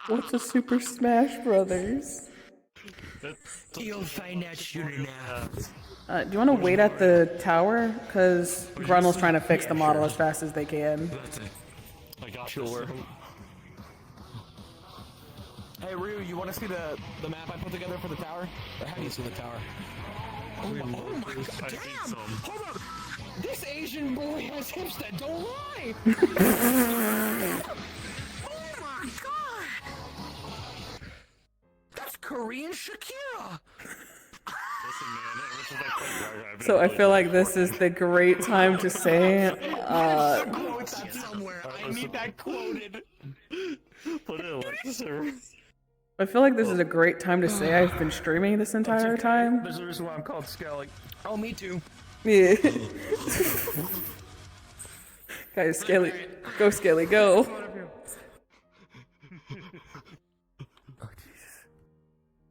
What's a Super Smash Brothers? You'll find out sooner now. Do you want to wait at the tower? Because Grunel's trying to fix the model as fast as they can. I got Sure. Hey Ryu, you want to see the map I put together for the tower? Or how do you see the tower? Oh my god, damn! Hold on! This Asian boy has hips that don't lie! Oh my god! That's Korean Shakira! So I feel like this is the great time to say, Quote that somewhere. I need that quoted. Put it like this. I feel like this is a great time to say I've been streaming this entire time. There's a reason why I'm called Skelly. Oh, me too. Yeah. Guys, Skelly, go Skelly, go.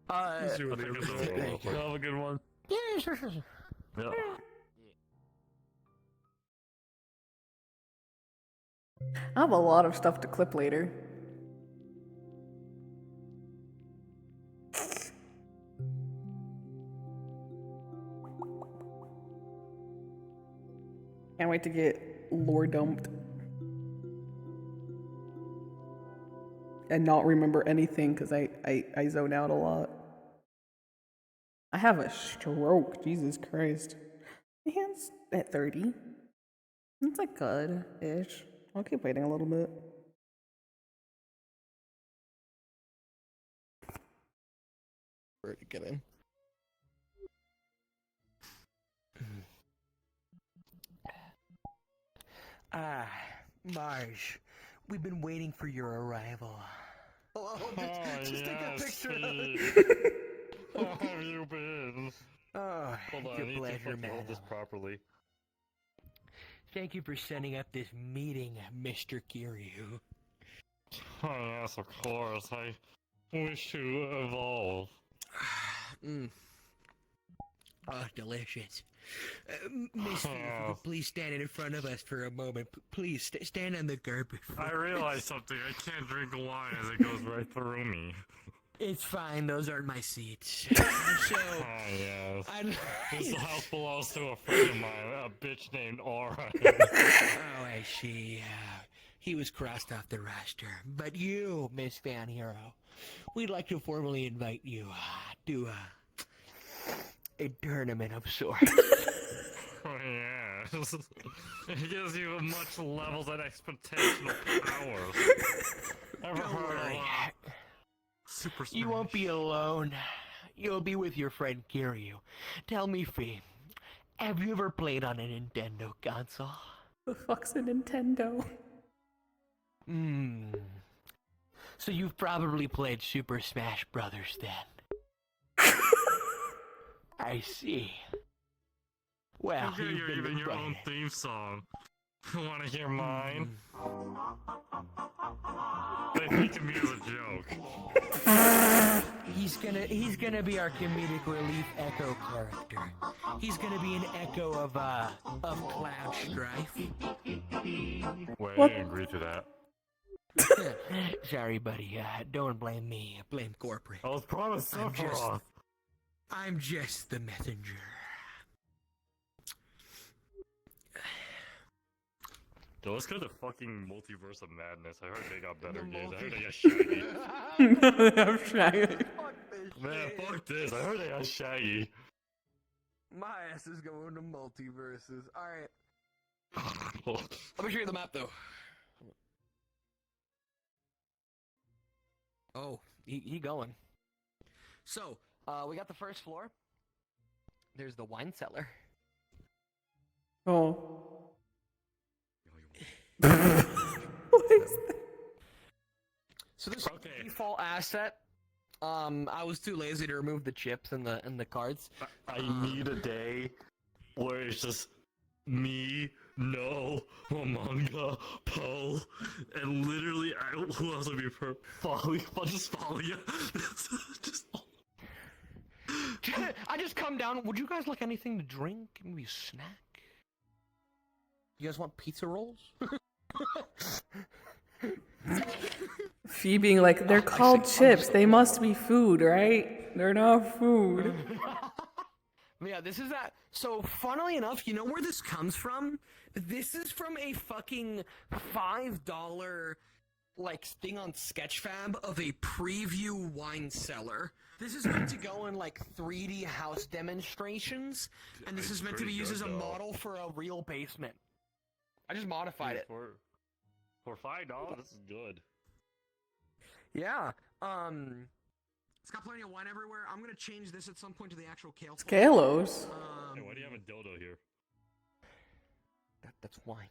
Have a good one. Yeah, sure. Yeah. I have a lot of stuff to clip later. Can't wait to get lore dumped. And not remember anything because I zone out a lot. I have a stroke, Jesus Christ. My hand's at 30. It's like good-ish. I'll keep waiting a little bit. Where to get in? Marge, we've been waiting for your arrival. Hello, just take a picture of it. How have you been? Oh, Hold on, I need to fucking hold this properly. Thank you for setting up this meeting, Mr. Kiryu. Oh yes, of course. I wish to evolve. Oh, delicious. Miss Fee, if you could please stand in front of us for a moment. Please, stand on the carpet. I realized something. I can't drink wine as it goes right through me. It's fine, those aren't my seats. Oh yes. This house belongs to a friend of mine, a bitch named Aurin. Oh, I see. He was crossed off the roster. But you, Miss Fan Hero, we'd like to formally invite you to a tournament of sorts. Oh yes. It gives you much levels and exponential powers. Ever heard of Super Smash? You won't be alone. You'll be with your friend Kiryu. Tell me, Fee, have you ever played on a Nintendo console? The fuck's a Nintendo? So you've probably played Super Smash Brothers then. I see. Well, you're even your own theme song. Want to hear mine? They think of me as a joke. He's gonna be our comedic relief Echo character. He's gonna be an echo of Cloud Strife. Wait, I didn't agree to that. Sorry, buddy. Don't blame me. Blame corporate. I was promised Sephiroth. I'm just the messenger. Yo, let's go to fucking Multiverse of Madness. I heard they got better games. I heard they got Shaggy. I'm Shaggy. Man, fuck this. I heard they got Shaggy. My ass is going to multiverses. Alright. Let me show you the map, though. Oh, he going. So, we got the first floor. There's the wine cellar. Oh. What is that? So this is the default asset. I was too lazy to remove the chips and the cards. I need a day where it's just me, no, manga, Poe, and literally, who else would be Folly? I'll just follow you. I just come down. Would you guys like anything to drink? Maybe a snack? You guys want pizza rolls? Fee being like, they're called chips. They must be food, right? They're not food. Yeah, this is that. So, funnily enough, you know where this comes from? This is from a fucking $5 like thing on Sketchfab of a preview wine cellar. This is meant to go in like 3D house demonstrations, and this is meant to be used as a model for a real basement. I just modified it. For $5, this is good. Yeah. It's got plenty of wine everywhere. I'm gonna change this at some point to the actual kale. Scalos. Hey, why do you have a dildo here? That's wine.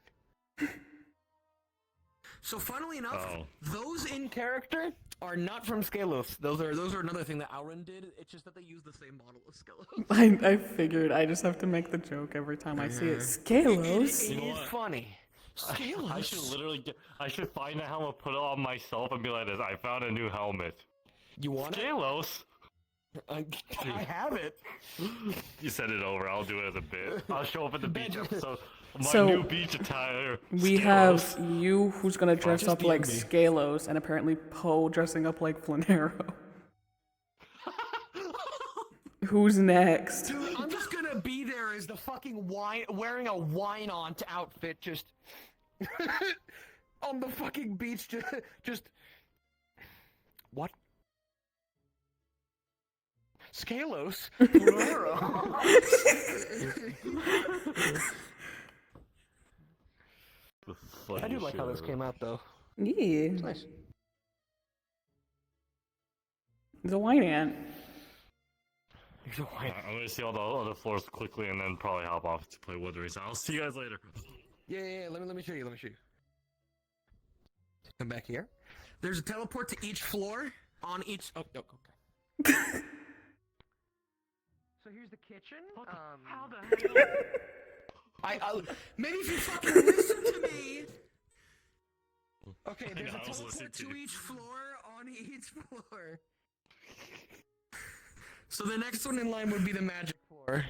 So funnily enough, those in character are not from Scalos. Those are another thing that Aurin did. It's just that they use the same model as Scalos. I figured I just have to make the joke every time I see it. Scalos. It is funny. Scalos. I should literally I should find a helmet, put it on myself, and be like this. I found a new helmet. You want Scalos? I have it. You send it over. I'll do it as a bit. I'll show up at the beach episode. My So, new beach attire. We Scalos. have you who's gonna dress Just up like DM me. Scalos, and apparently Poe dressing up like Flanero. Who's next? Dude, I'm just gonna be there as the fucking wine, wearing a wine-on outfit, just on the fucking beach, just what? Scalos? I do like how this came out, though. Yeah. It's nice. The wine ant. I'm gonna see all the other floors quickly, and then probably hop off to play Wuthering. So I'll see you guys later. Yeah. Let me show you. Come back here. There's a teleport to each floor on each. Oh, no, okay. So here's the kitchen. How the hell? Maybe if you fucking listen to me. Okay, there's a teleport to each floor on each floor. So the next one in line would be the magic floor.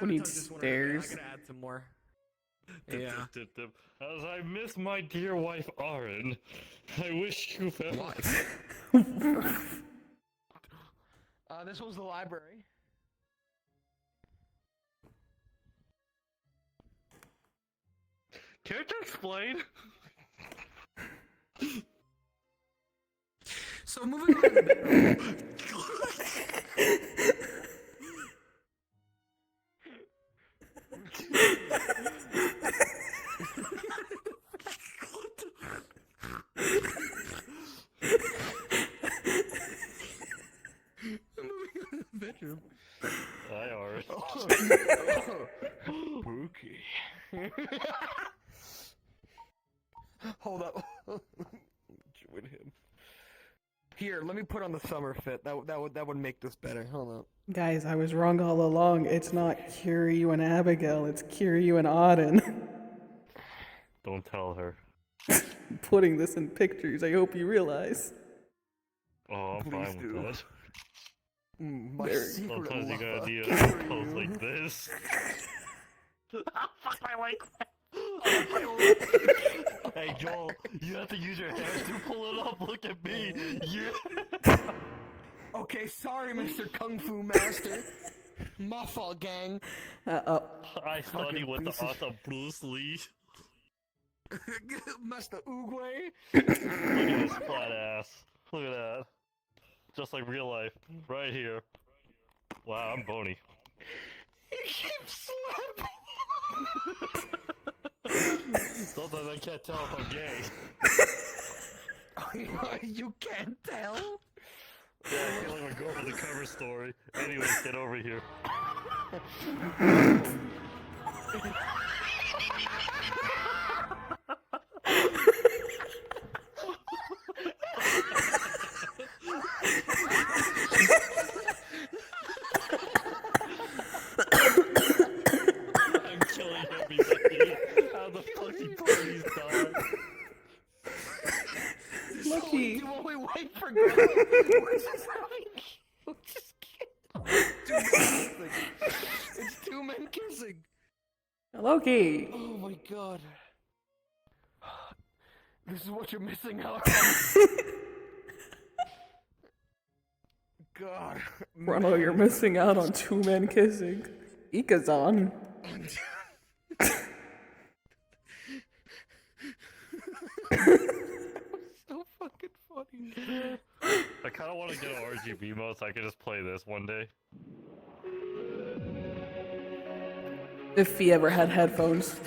We need stairs. I gotta add some more. Yeah. As I miss my dear wife Aurin, I wish you farewell. This was the library. Character explain? So moving on to the bedroom. Bedroom. Hi, Aurin. Spooky. Hold up. Join him. Here, let me put on the summer fit. That would make this better. Hold up. Guys, I was wrong all along. It's not Kiryu and Abigail, it's Kiryu and Aurin. Don't tell her. Putting this in pictures, I hope you realize. Oh, I'm fine with that. My secret Sometimes you gotta lover. do a pose like this. Fuck my leg. Hey Joel, you have to use your hands to pull it up. Look at me. Okay, sorry, Mr. Kung Fu Master. My fault, gang. I study with the art of Bruce Lee. Master Oogway. Look at this flat ass. Look at that. Just like real life. Right here. Wow, I'm bony. You keep slapping. Sometimes I can't tell if I'm gay. You can't tell? Yeah, I feel like a girl with a cover story. Anyways, get over here. I'm killing everybody. How the fucking party's done. Lucky. While we wait for God. What's this having? It's two men kissing. Loki. Oh my god. This is what you're missing out. God. Ronald, you're missing out on two men kissing. Ikazan. So fucking funny. I kind of want to get an RGB mode so I can just play this one day. If he ever had headphones.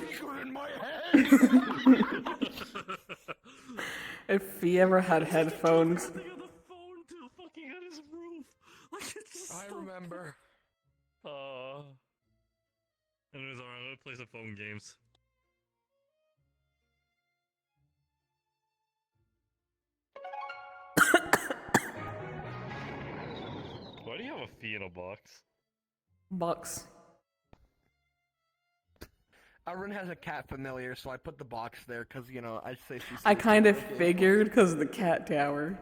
If he ever had headphones. I remember. Anyways, alright, I'm gonna play some phone games. Why do you have a fee in a box? Box. Aurin has a cat familiar, so I put the box there because, you know, I'd say she's. I kind of figured because of the cat tower.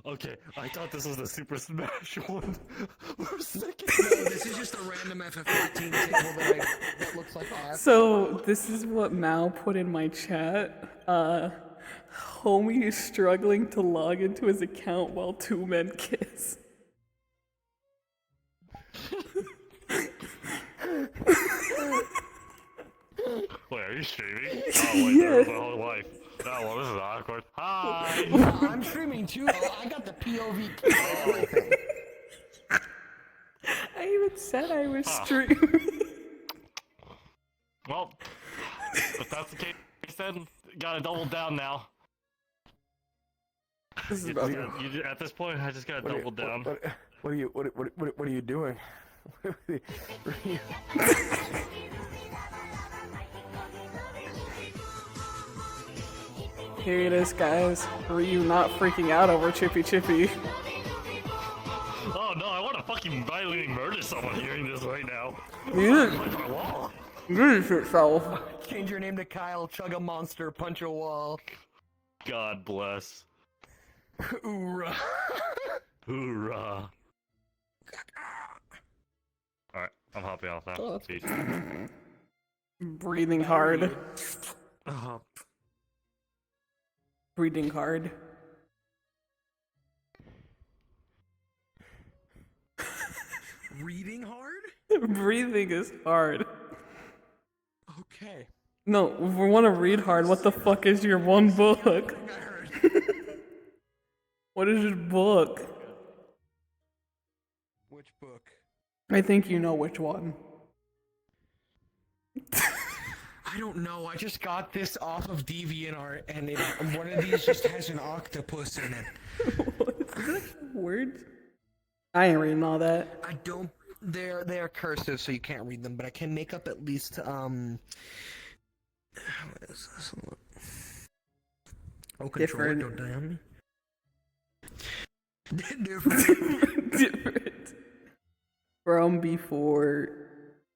Okay, I thought this was the Super Smash one. For a second. No, this is just a random FF14 table that looks like ass. So, this is what Mao put in my chat. Homie is struggling to log into his account while two men kiss. Wait, are you streaming? Oh, wait, that was my whole life. Oh, well, this is awkward. Hi! I'm streaming too. I got the POV and everything. I even said I was streaming. Well, if that's the case, then gotta double down now. At this point, I just gotta double down. What are you doing? Here it is, guys. Were you not freaking out over Chippy Chippy? Oh no, I want to fucking violently murder someone hearing this right now. This itself. Change your name to Kyle, chug a monster, punch a wall. God bless. Hoorah. Hoorah. Alright, I'm hopping off now. Oh, Peace. Breathing hard. Uh-huh. Breathing hard. Reading hard? Breathing is hard. Okay. No, if we want to read hard, what the fuck is your one book? What is your book? Which book? I think you know which one. I don't know. I just got this off of DeviantArt, and one of these just has an octopus in it. Words? I ain't reading all that. I don't. They're cursive, so you can't read them. But I can make up at least What is this? Oh, control. Different. Don't die on me. Different. From before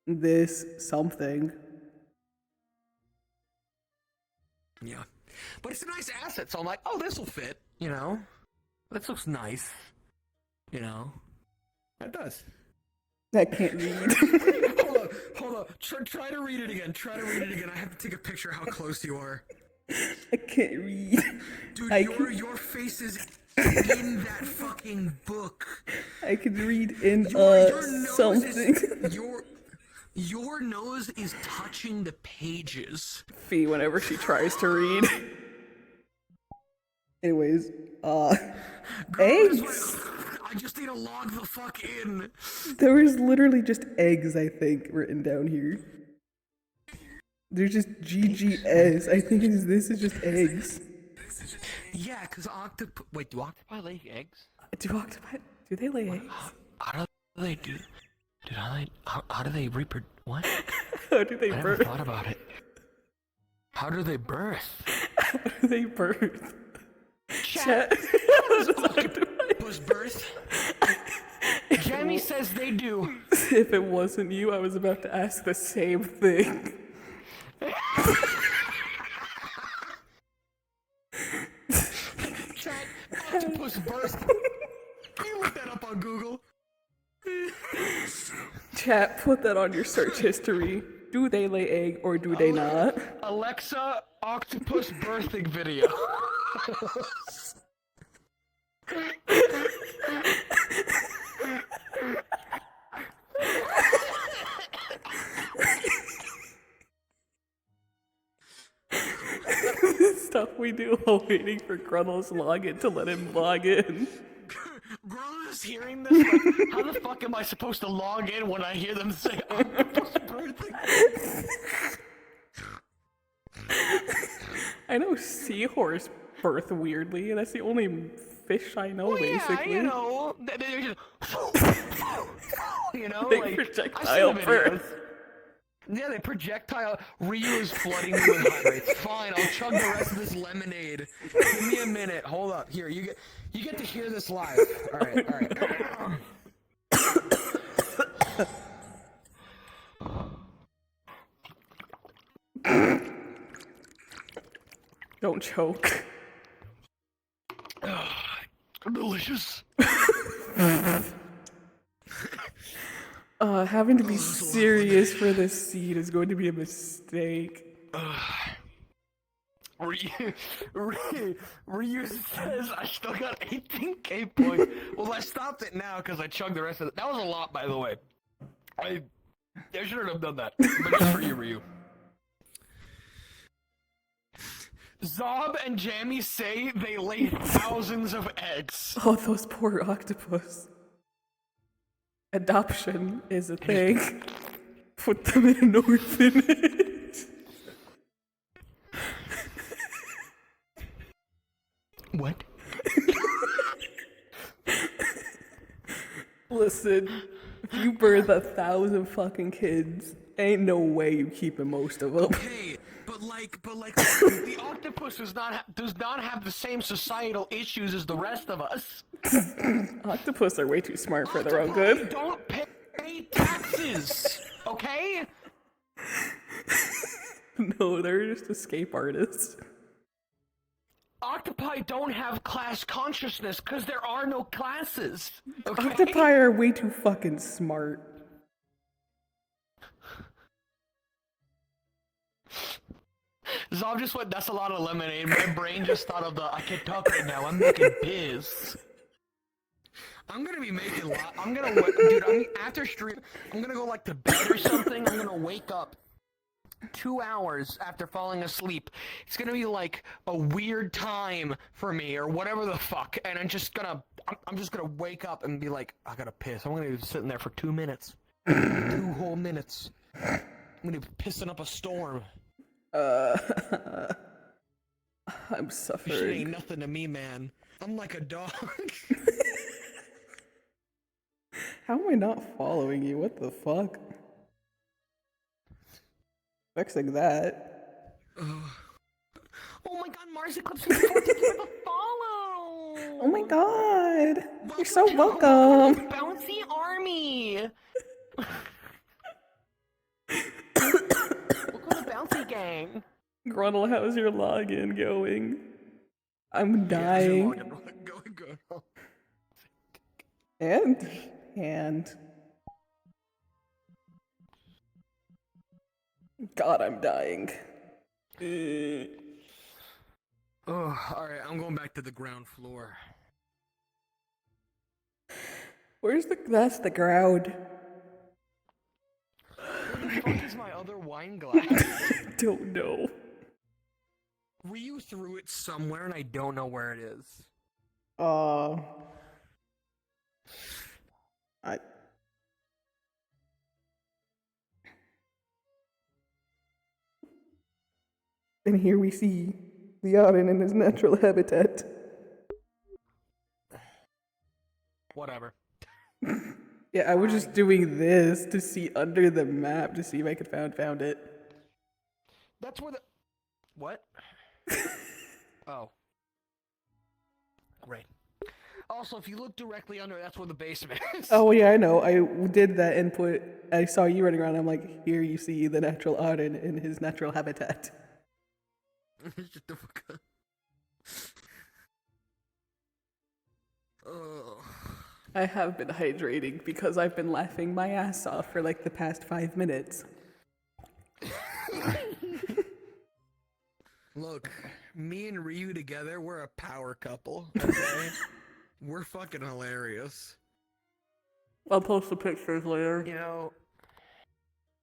this something. Yeah, but it's a nice asset, so I'm like, oh, this will fit. You know, this looks nice. You know, it does. I can't read. Hold on. Try to read it again. Try to read it again. I have to take a picture of how close you are. I can't read. Dude, your face is in that fucking book. I can read in something. Your nose is touching the pages. Fee whenever she tries to read. Anyways, eggs. I just need to log the fuck in. There was literally just eggs, I think, written down here. There's just GGS. I think this is just eggs. Yeah, because Wait, do octopi lay eggs? Do they lay eggs? How do they do? Dude, how do they reproduce? What? How do they birth? I never thought about it. How do they birth? How do they birth? Chat. Was birth? Jamie says they do. If it wasn't you, I was about to ask the same thing. Chat, octopus birth. Can you look that up on Google? Chat, put that on your search history. Do they lay egg or do they not? Alexa, octopus birthing video. Stuff we do while waiting for Grunnel's login to let him log in. Grunnel is hearing this like, how the fuck am I supposed to log in when I hear them say octopus birthing? I know seahorse birth weirdly, and that's the only fish I know, basically. Yeah, you know, they're just, you know, they like, projectile birth. Yeah, they projectile. Ryu is flooding me with hydrates. Fine, I'll chug the rest of this lemonade. Give me a minute. Hold up. Here, you get to hear this live. All right. Don't choke. Delicious. Having to be serious for this seed is going to be a mistake. Ryu says I still got 18k points. Well, I stopped it now because I chugged the rest of it. That was a lot, by the way. I shouldn't have done that. But it's for you, Ryu. Zob and Jammy say they lay thousands of eggs. Oh, those poor octopus. Adoption is a thing. Put them in an orphanage. What? Listen, if you birth 1,000 fucking kids, ain't no way you keeping most of them. Okay, but like, the octopus does not have the same societal issues as the rest of us. Octopus are way too smart for their own good. Don't pay taxes, okay? No, they're just escape artists. Octopi don't have class consciousness because there are no classes. Okay? Octopi are way too fucking smart. Zob just went, that's a lot of lemonade. My brain just thought of I can talk right now. I'm making biz. I'm gonna be making dude, after stream, I'm gonna go like to bed or something. I'm gonna wake up 2 hours after falling asleep. It's gonna be like a weird time for me or whatever the fuck, and I'm just gonna wake up and be like, I gotta piss. I'm gonna be sitting there for 2 minutes. 2 whole minutes. I'm gonna be pissing up a storm. I'm suffering. Shit ain't nothing to me, man. I'm like a dog. How am I not following you? What the fuck? Fixing that. Oh my god, marseclipse54, thank you for the follow! Oh my god! You're so welcome! Bouncy army! Welcome to Bouncy Gang! Grunnel, how's your login going? I'm dying. And God, I'm dying. Oh, alright, I'm going back to the ground floor. That's the ground. Where the fuck is my other wine glass? Don't know. Ryu threw it somewhere and I don't know where it is. And here we see the Aurin in his natural habitat. Whatever. Yeah, I was just doing this to see under the map to see if I could found it. That's where the... What? Oh. Great. Also, if you look directly under, that's where the basement is. Oh yeah, I know. I did that input. I saw you running around. I'm like, here you see the natural Aurin in his natural habitat. Shut the fuck up. Oh. I have been hydrating because I've been laughing my ass off for like the past 5 minutes. Look, me and Ryu together, we're a power couple, okay? We're fucking hilarious. I'll post the pictures later.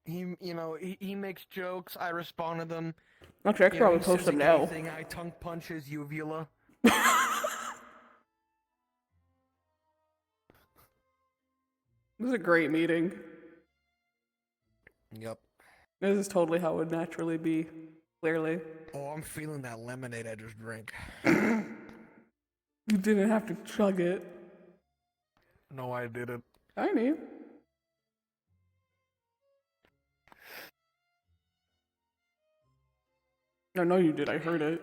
He makes jokes, I respond to them. Okay, I could probably post them now. I tongue punch his uvula. It was a great meeting. Yep. This is totally how it would naturally be, clearly. Oh, I'm feeling that lemonade I just drank. You didn't have to chug it. No, I didn't. I knew. I know you did, I heard it.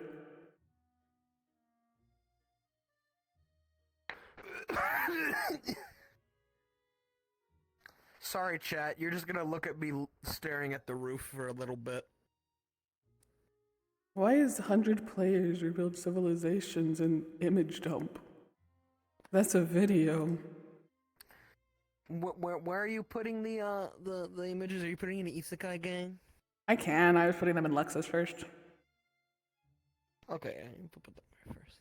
Sorry, chat. You're just gonna look at me staring at the roof for a little bit. Why is 100 players rebuild civilizations in image dump? That's a video. Where are you putting the images? Are you putting in the Isekai gang? I can. I was putting them in Lexus first. Okay, I put them there first.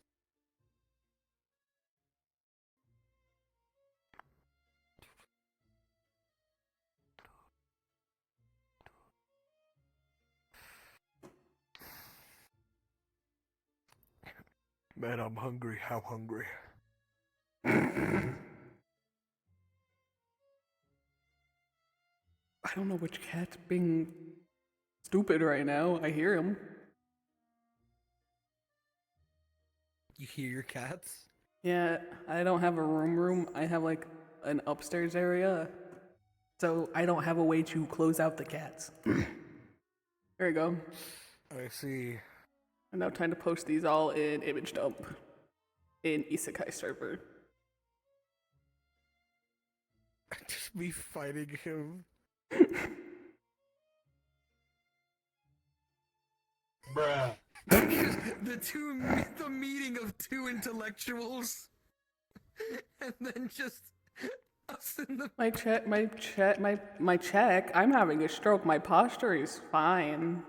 Man, I'm hungry. How hungry? I don't know which cat's being stupid right now. I hear him. You hear your cats? Yeah, I don't have a room. I have like an upstairs area. So I don't have a way to close out the cats. There you go. I see. And now time to post these all in image dump in Isekai server. Just me fighting him. Bruh. The meeting of two intellectuals, and then just us in the. My check. I'm having a stroke. My posture is fine.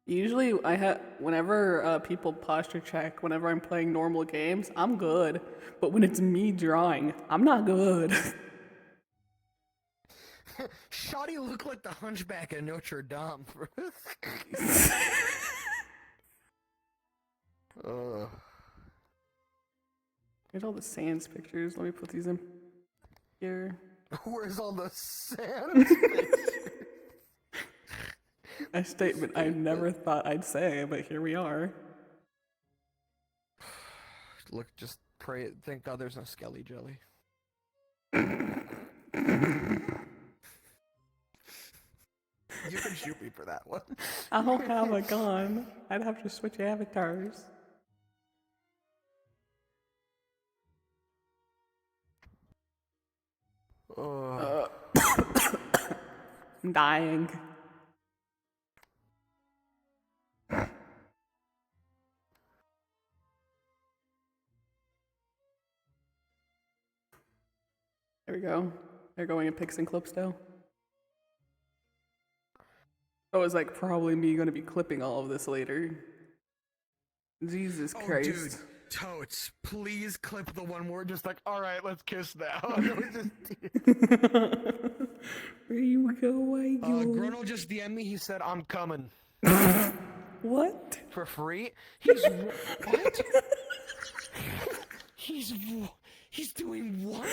Usually, whenever people posture check, whenever I'm playing normal games, I'm good. But when it's me drawing, I'm not good. Shoddy looked like the Hunchback of Notre Dame. Here's all the Sans pictures. Let me put these in here. Where's all the Sans pictures? A statement I never thought I'd say, but here we are. Look, just pray. Thank God there's no Skelly Jelly. You can shoot me for that one. I don't have a gun. I'd have to switch avatars. I'm dying. There we go. They're going in pics and clips now. Oh, it's like probably me going to be clipping all of this later. Jesus Christ. Dude, Totes, please clip the one where we're just like, alright, let's kiss now. Where you go, I go. Grono just DM'd me, he said, I'm coming. What? For free? He's what? He's doing what?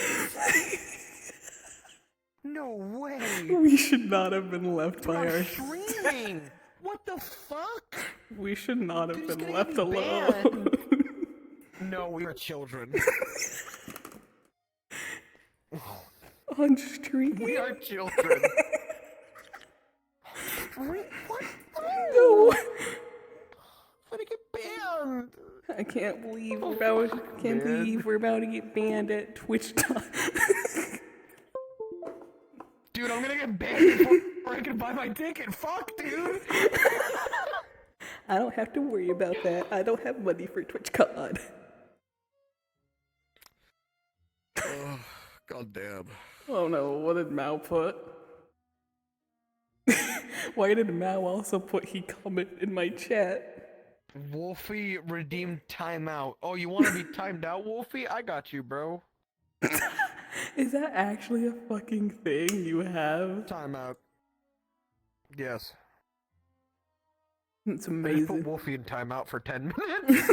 No way. We should not have been left by our... streaming. What the fuck? We should not have been left alone. No, we are children. On stream? We are children. What? No. I'm gonna get banned. I can't believe we're about to get banned at Twitch. Dude, I'm gonna get banned before I can buy my ticket. Fuck, dude. I don't have to worry about that. I don't have money for TwitchCon. God damn. Oh no, what did Mao put? Why did Mao also put he comment in my chat? Wolfie redeemed timeout. Oh, you want to be timed out, Wolfie? I got you, bro. Is that actually a fucking thing you have? Timeout. Yes. It's I amazing. just put Wolfie in timeout for 10 minutes.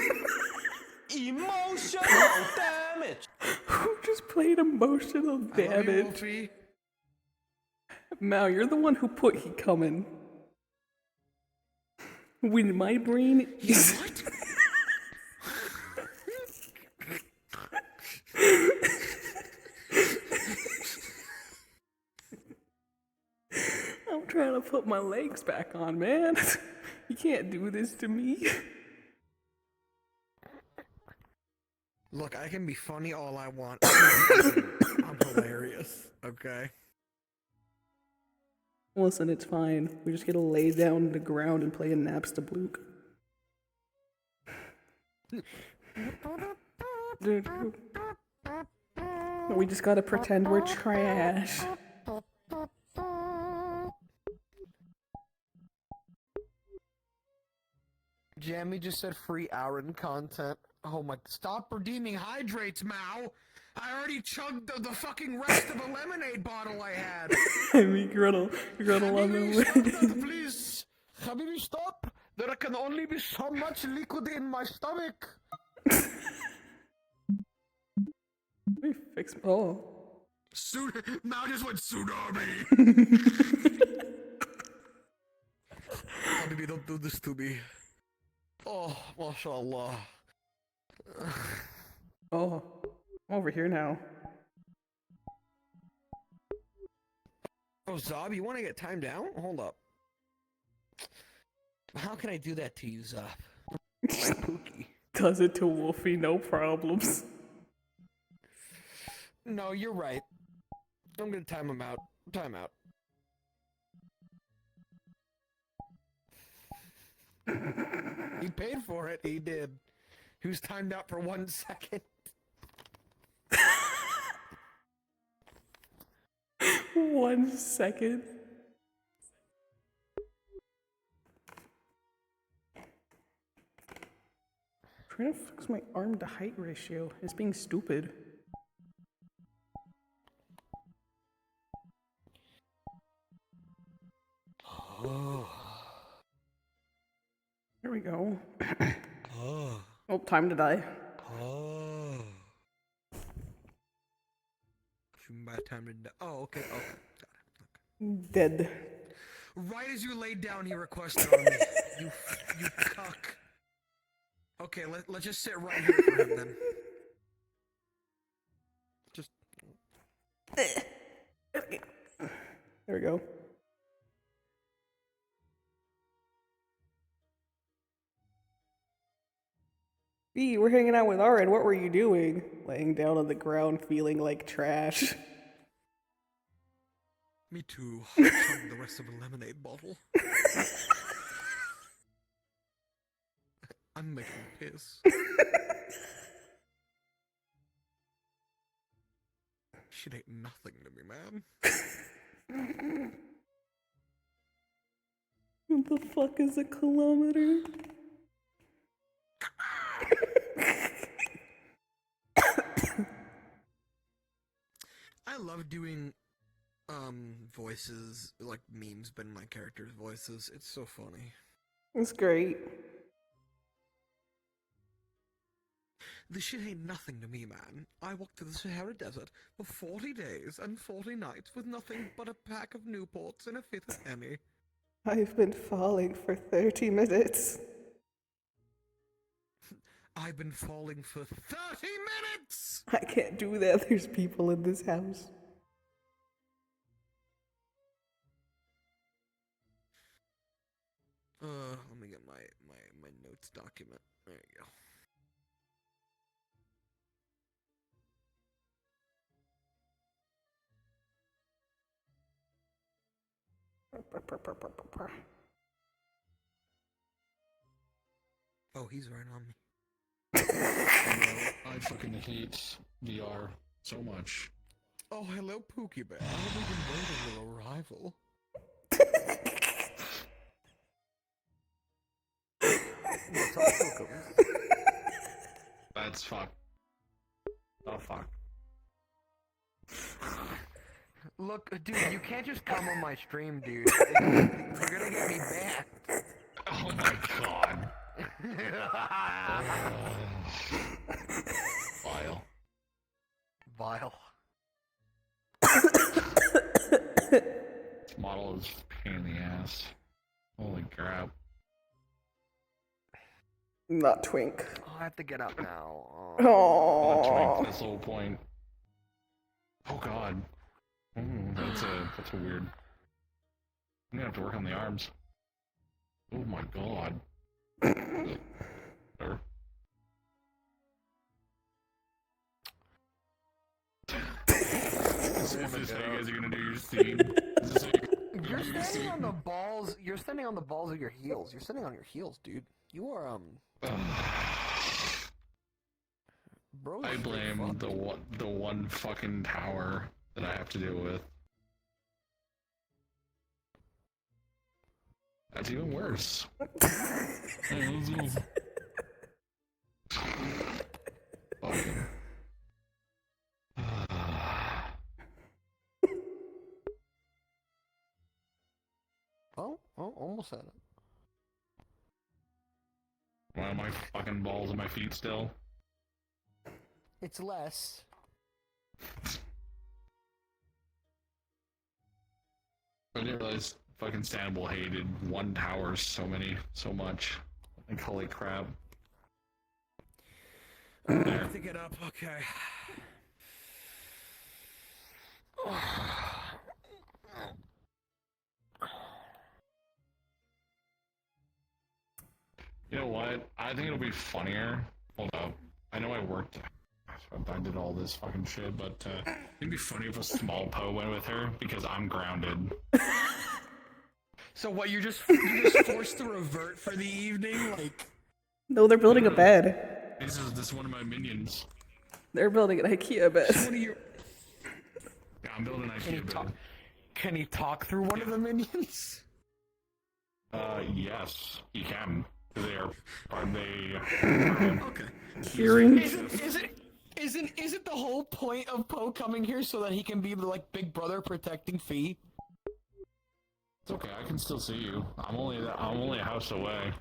Emotional damage. Who just played emotional damage? Wolfie. Mao, you're the one who put he coming. When my brain is... What? I'm trying to put my legs back on, man. You can't do this to me. Look, I can be funny all I want. I'm hilarious, okay? Listen, it's fine. We just gotta lay down on the ground and play a Napstablook. We just gotta pretend we're trash. Jammy just said free Aurin content. Oh my, stop redeeming hydrates, Mao! I already chugged the fucking rest of a lemonade bottle I had! I mean, Griddle on the way. Stop that, please! Habibi, stop! There can only be so much liquid in my stomach! Let me fix... Oh. Mao just went tsunami! Habibi, don't do this to me. Oh, mashallah. Oh, I'm over here now. Oh, Zob, you want to get timed down? Hold up. How can I do that to you, Zop? My Pookie. Does it to Wolfie, no problems. No, you're right. I'm gonna time him out. Time out. He paid for it. He did. He was timed out for 1 second. 1 second. Trying to fix my arm to height ratio. It's being stupid. Oh. There we go. Oh. Oh, time to die. Oh. My time to die. Oh, okay. Oh, got it. Dead. Right as you laid down, he requested on me. You cuck. Okay, let's just sit right here for him then. Just. There we go. B, we're hanging out with Aurin. What were you doing? Laying down on the ground, feeling like trash. Me too. Chugged the rest of a lemonade bottle. I'm making a piss. Shit ain't nothing to me, man. What the fuck is a kilometer? I love doing voices, like memes, but in my characters' voices. It's so funny. It's great. This shit ain't nothing to me, man. I walked through the Sahara Desert for 40 days and 40 nights with nothing but a pack of Newports and a fifth of Emmy. I've been falling for 30 minutes. I've been falling for 30 minutes! I can't do that. There's people in this house. Let me get my notes document. There you go. Oh, he's right on me. I fucking hate VR so much. Oh, hello, Pookie Bear. I've been waiting your arrival. That's fuck. Oh, fuck. Look, dude, you can't just come on my stream, dude. You're gonna get me banned. Oh my god. Vile. Vile. This model is a pain in the ass. Holy crap. Not Twink. Oh, I have to get up now. Not Twink, that's the whole point. Oh god. That's a weird. I'm gonna have to work on the arms. Oh my god. Is this how you guys are gonna do your scene? You're standing on the balls. You're standing on the balls of your heels. You're standing on your heels, dude. You are Bro, I blame the one fucking tower that I have to deal with. That's even worse. Oh, almost had it. Why are my fucking balls on my feet still? It's less. I didn't realize fucking Sanibel hated one tower so much. Like, holy crap. I have to get up, okay. You know what? I think it'll be funnier. Hold up. I know I worked. I did all this fucking shit, but it'd be funny if a small Poe went with her because I'm grounded. So what? You're just forced to revert for the evening, like? No, they're building a bed. This is one of my minions. They're building an IKEA bed. Yeah, I'm building an IKEA bed. Can he talk through one of the minions? Yes, he can. Are they? Okay. Hearing. Isn't the whole point of Poe coming here so that he can be like Big Brother protecting Fee? It's okay. I can still see you. I'm only a house away.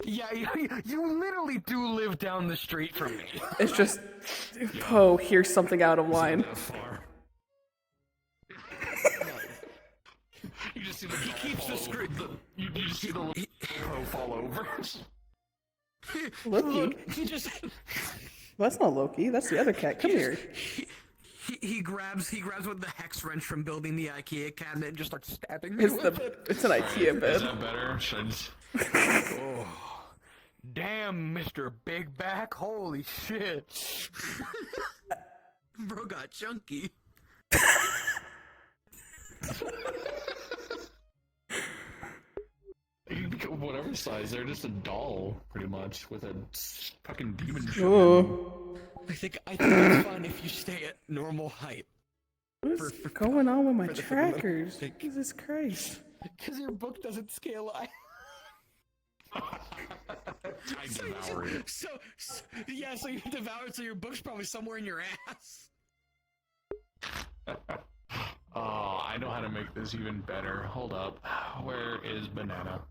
Yeah, you literally do live down the street from me. It's just Poe hears something out of line. You just see the he keeps the script. You just see the little Poe fall over. Loki. Look, he just. Well, that's not Loki. That's the other cat. Come here. He grabs with the hex wrench from building the IKEA cabinet and just starts stabbing me with it. It's an IKEA bed. Is that better? Should I just... Oh. Damn, Mr. Big Back. Holy shit. Bro got chunky. You can become whatever size. They're just a doll, pretty much, with a fucking demon shirt. Oh. I think it's fine if you stay at normal height. What's going on with my trackers? Jesus Christ. Because your book doesn't scale. I devour it. So you devour it, so your book's probably somewhere in your ass. Oh, I know how to make this even better. Hold up. Where is Banana?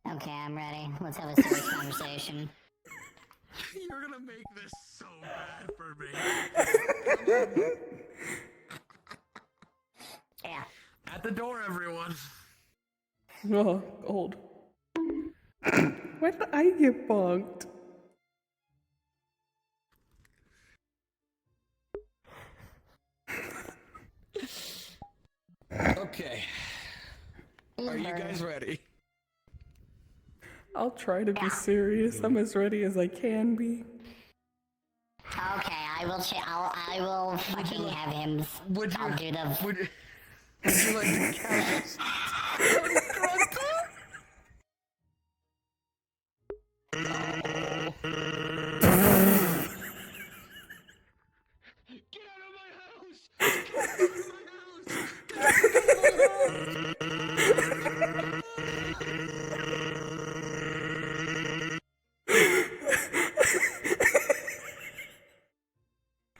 Okay, I'm ready. Let's have a serious conversation. You're gonna make this so bad for me. Yeah. At the door, everyone. Oh, gold. Why did I get bunked? Okay. Are you guys ready? I'll try to be serious. I'm as ready as I can be. Okay, I will fucking have him. I'll do the. Would you like to cast?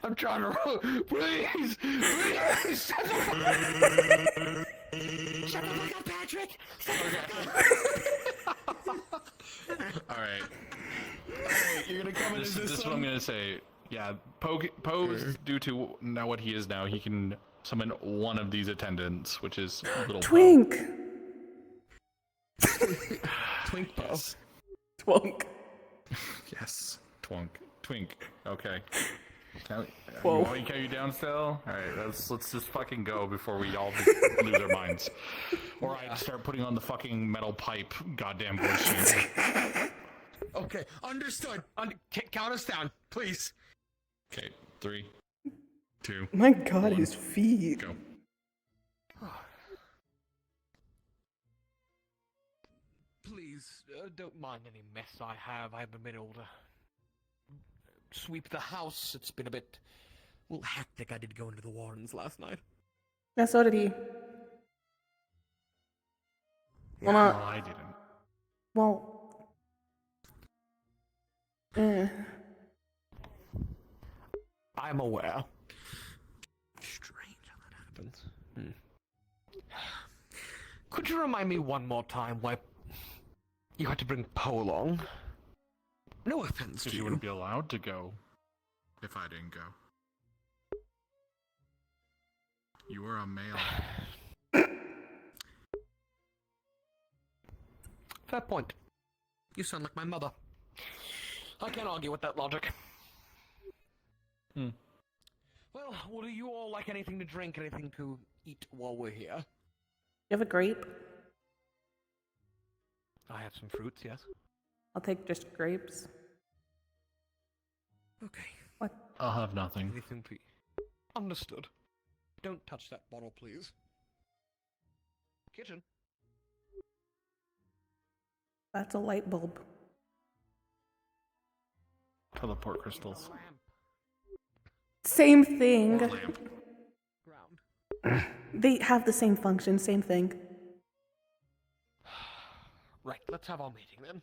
I'm trying to roll. Please! Shut the fuck up, Patrick! Alright. You're gonna come in as This is what I'm gonna say. Yeah, Poe's due to now what he is now, he can summon one of these attendants, which is little Twink! Twink Poe. Twunk. Yes. Twink. Okay. You Whoa. want me to count you down still? Alright, let's just fucking go before we all lose our minds. Or I start putting on the fucking metal pipe goddamn voice. Okay, understood. Count us down, please. Okay, 3, 2. My God, 1. his feet. Go. Please, don't mind any mess I have. I haven't been able to sweep the house. It's been a little hectic. I did go into the Warrens last night. Yeah, so did he. Well, No, I didn't. Well. I'm aware. Strange how that happens. Could you remind me one more time why you had to bring Poe along? No offense to Because you wouldn't be allowed to go if I didn't go. You were a male. Fair point. You sound like my mother. I can't argue with that logic. Well, would you all like anything to drink, anything to eat while we're here? You have a grape? I have some fruits, yes. I'll take just grapes. Okay. What? I'll have nothing. Anything to eat. Understood. Don't touch that bottle, please. Kitchen. That's a light bulb. Teleport crystals. Same thing. Ground. They have the same function, same thing. Right, let's have our meeting then.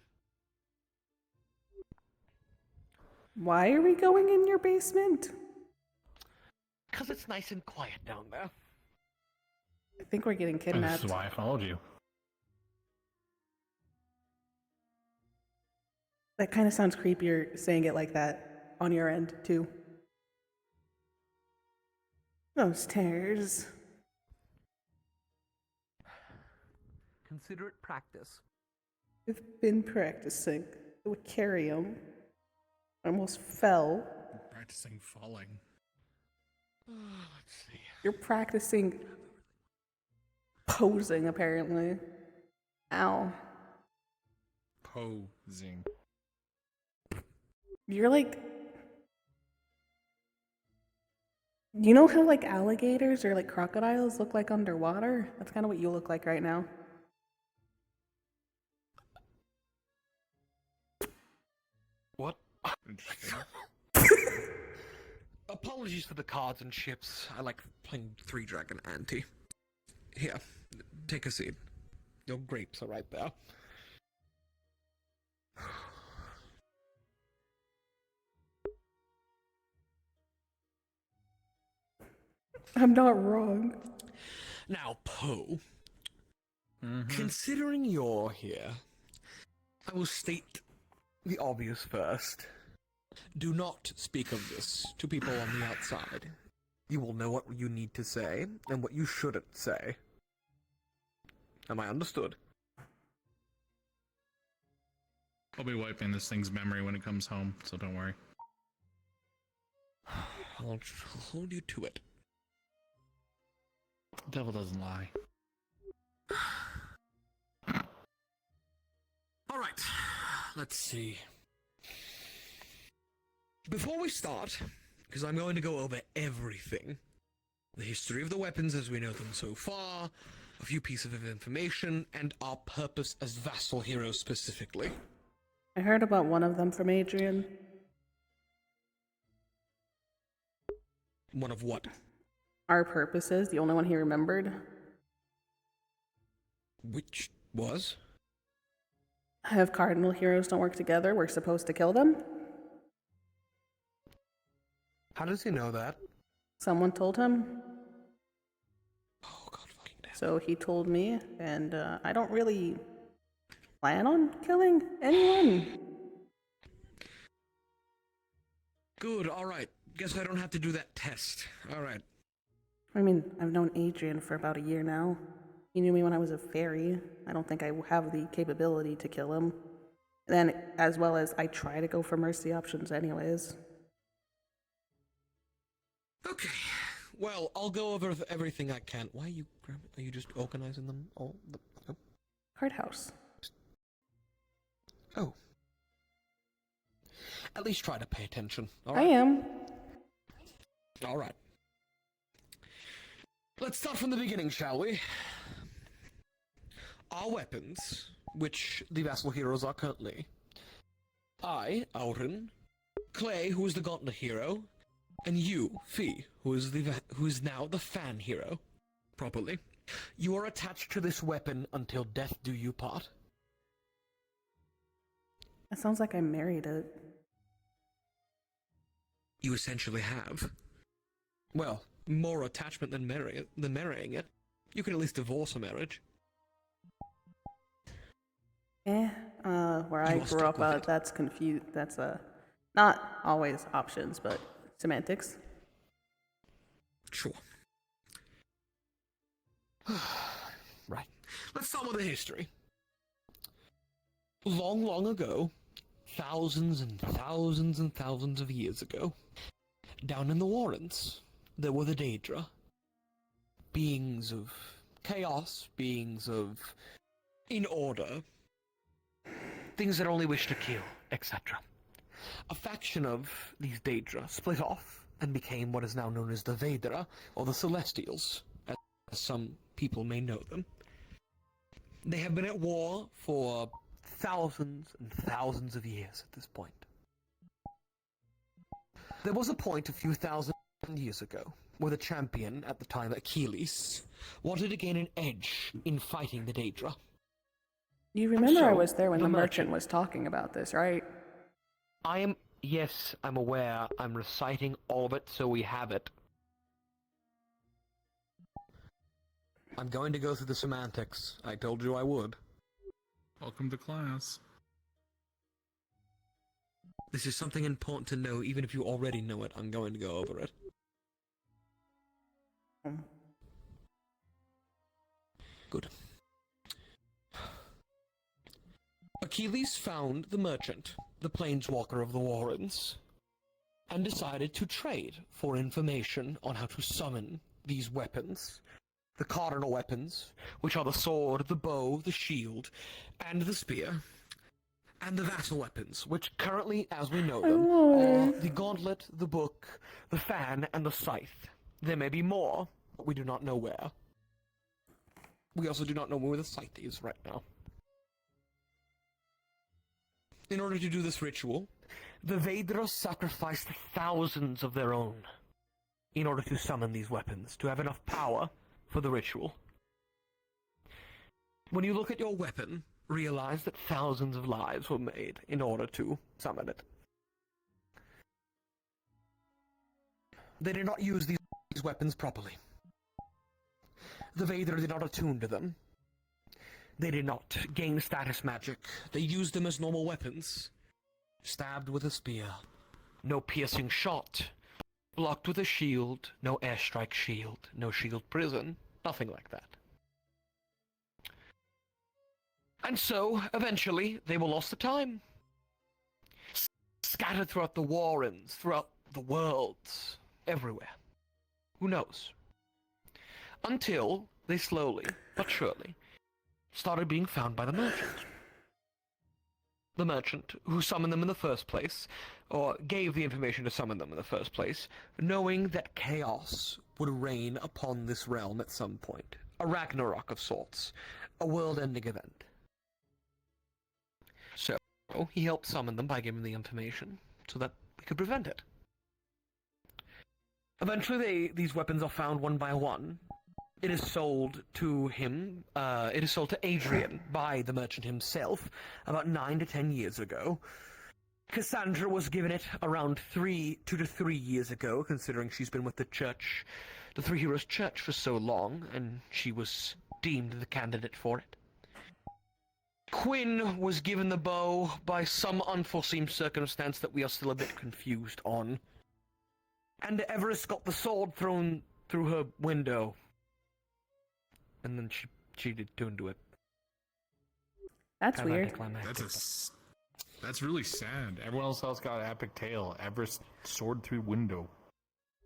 Why are we going in your basement? Because it's nice and quiet down there. I think we're getting kidnapped. This is why I followed you. That kind of sounds creepier saying it like that on your end, too. Those tears. Consider it practice. We've been practicing the Wiccarium. I almost fell. Practicing falling. Let's see. You're practicing posing, apparently. Ow. Posing. You're like... You know how, like, alligators or, like, crocodiles look like underwater? That's kind of what you look like right now. What? Apologies for the cards and chips. I like playing Three Dragon Ante. Here, take a seat. Your grapes are right there. I'm not wrong. Now, Poe, considering you're here, I will state the obvious first. Do not speak of this to people on the outside. You will know what you need to say and what you shouldn't say. Am I understood? I'll be wiping this thing's memory when it comes home, so don't worry. I'll hold you to it. Devil doesn't lie. Alright, let's see. Before we start, because I'm going to go over everything, the history of the weapons as we know them so far, a few pieces of information, and our purpose as vassal heroes specifically. I heard about one of them from Adrian. One of what? Our purposes, the only one he remembered. Which was? If cardinal heroes don't work together, we're supposed to kill them? How does he know that? Someone told him. Oh, God fucking damn. So he told me, and I don't really plan on killing anyone. Good, alright. Guess I don't have to do that test. Alright. I mean, I've known Adrian for about a year now. He knew me when I was a fairy. I don't think I have the capability to kill him. And then, as well as, I try to go for mercy options anyways. Okay. Well, I'll go over everything I can. Why are you grabbing? Are you just organizing them all? Oh. Card house. Oh. At least try to pay attention. All I right? am. All right. Let's start from the beginning, shall we? Our weapons, which the vassal heroes are currently. I, Aurin, Clay, who is the Gauntlet hero, and you, Fee, who is now the fan hero. Properly. You are attached to this weapon until death do you part. It sounds like I married it. You essentially have. Well, more attachment than marrying it. You can at least divorce a marriage. Where I grew up, that's confused. That's not always options, but semantics. Sure. Right. Let's start with the history. Long, long ago, thousands and thousands and thousands of years ago, down in the Warrens, there were the Daedra. Beings of chaos, beings of in order, things that only wish to kill, etc. A faction of these Daedra split off and became what is now known as the Vedra, or the Celestials, as some people may know them. They have been at war for thousands and thousands of years at this point. There was a point a few thousand years ago where the champion, at the time Achilles, wanted to gain an edge in fighting the Daedra. You remember I was there when the merchant was talking about this, right? Yes, I'm aware. I'm reciting all of it so we have it. I'm going to go through the semantics. I told you I would. Welcome to class. This is something important to know, even if you already know it. I'm going to go over it. Good. Achilles found the merchant, the planeswalker of the Warrens, and decided to trade for information on how to summon these weapons. The cardinal weapons, which are the sword, the bow, the shield, and the spear. And the vassal weapons, which currently, as we know them, are the gauntlet, the book, the fan, and the scythe. There may be more, but we do not know where. We also do not know where the scythe is right now. In order to do this ritual, the Vedra sacrificed thousands of their own in order to summon these weapons, to have enough power for the ritual. When you look at your weapon, realize that thousands of lives were made in order to summon it. They did not use these weapons properly. The Vedra did not attune to them. They did not gain status magic. They used them as normal weapons. Stabbed with a spear. No piercing shot. Blocked with a shield. No airstrike shield. No shield prison. Nothing like that. And so, eventually, they were lost to time. Scattered throughout the Warrens, throughout the worlds, everywhere. Who knows? Until they slowly, but surely, started being found by the merchant. The merchant who summoned them in the first place, or gave the information to summon them in the first place, knowing that chaos would reign upon this realm at some point. A Ragnarok of sorts. A world-ending event. So, he helped summon them by giving the information, so that we could prevent it. Eventually, these weapons are found one by one. It is sold to him, it is sold to Adrian by the merchant himself about 9 to 10 years ago. Cassandra was given it around 2 to 3 years ago, considering she's been with the church, the Three Heroes Church, for so long, and she was deemed the candidate for it. Quinn was given the bow by some unforeseen circumstance that we are still a bit confused on. And Everest got the sword thrown through her window. And then she cheated into it. That's weird. That's really sad. Everyone else got an epic tale. Everest sword through window.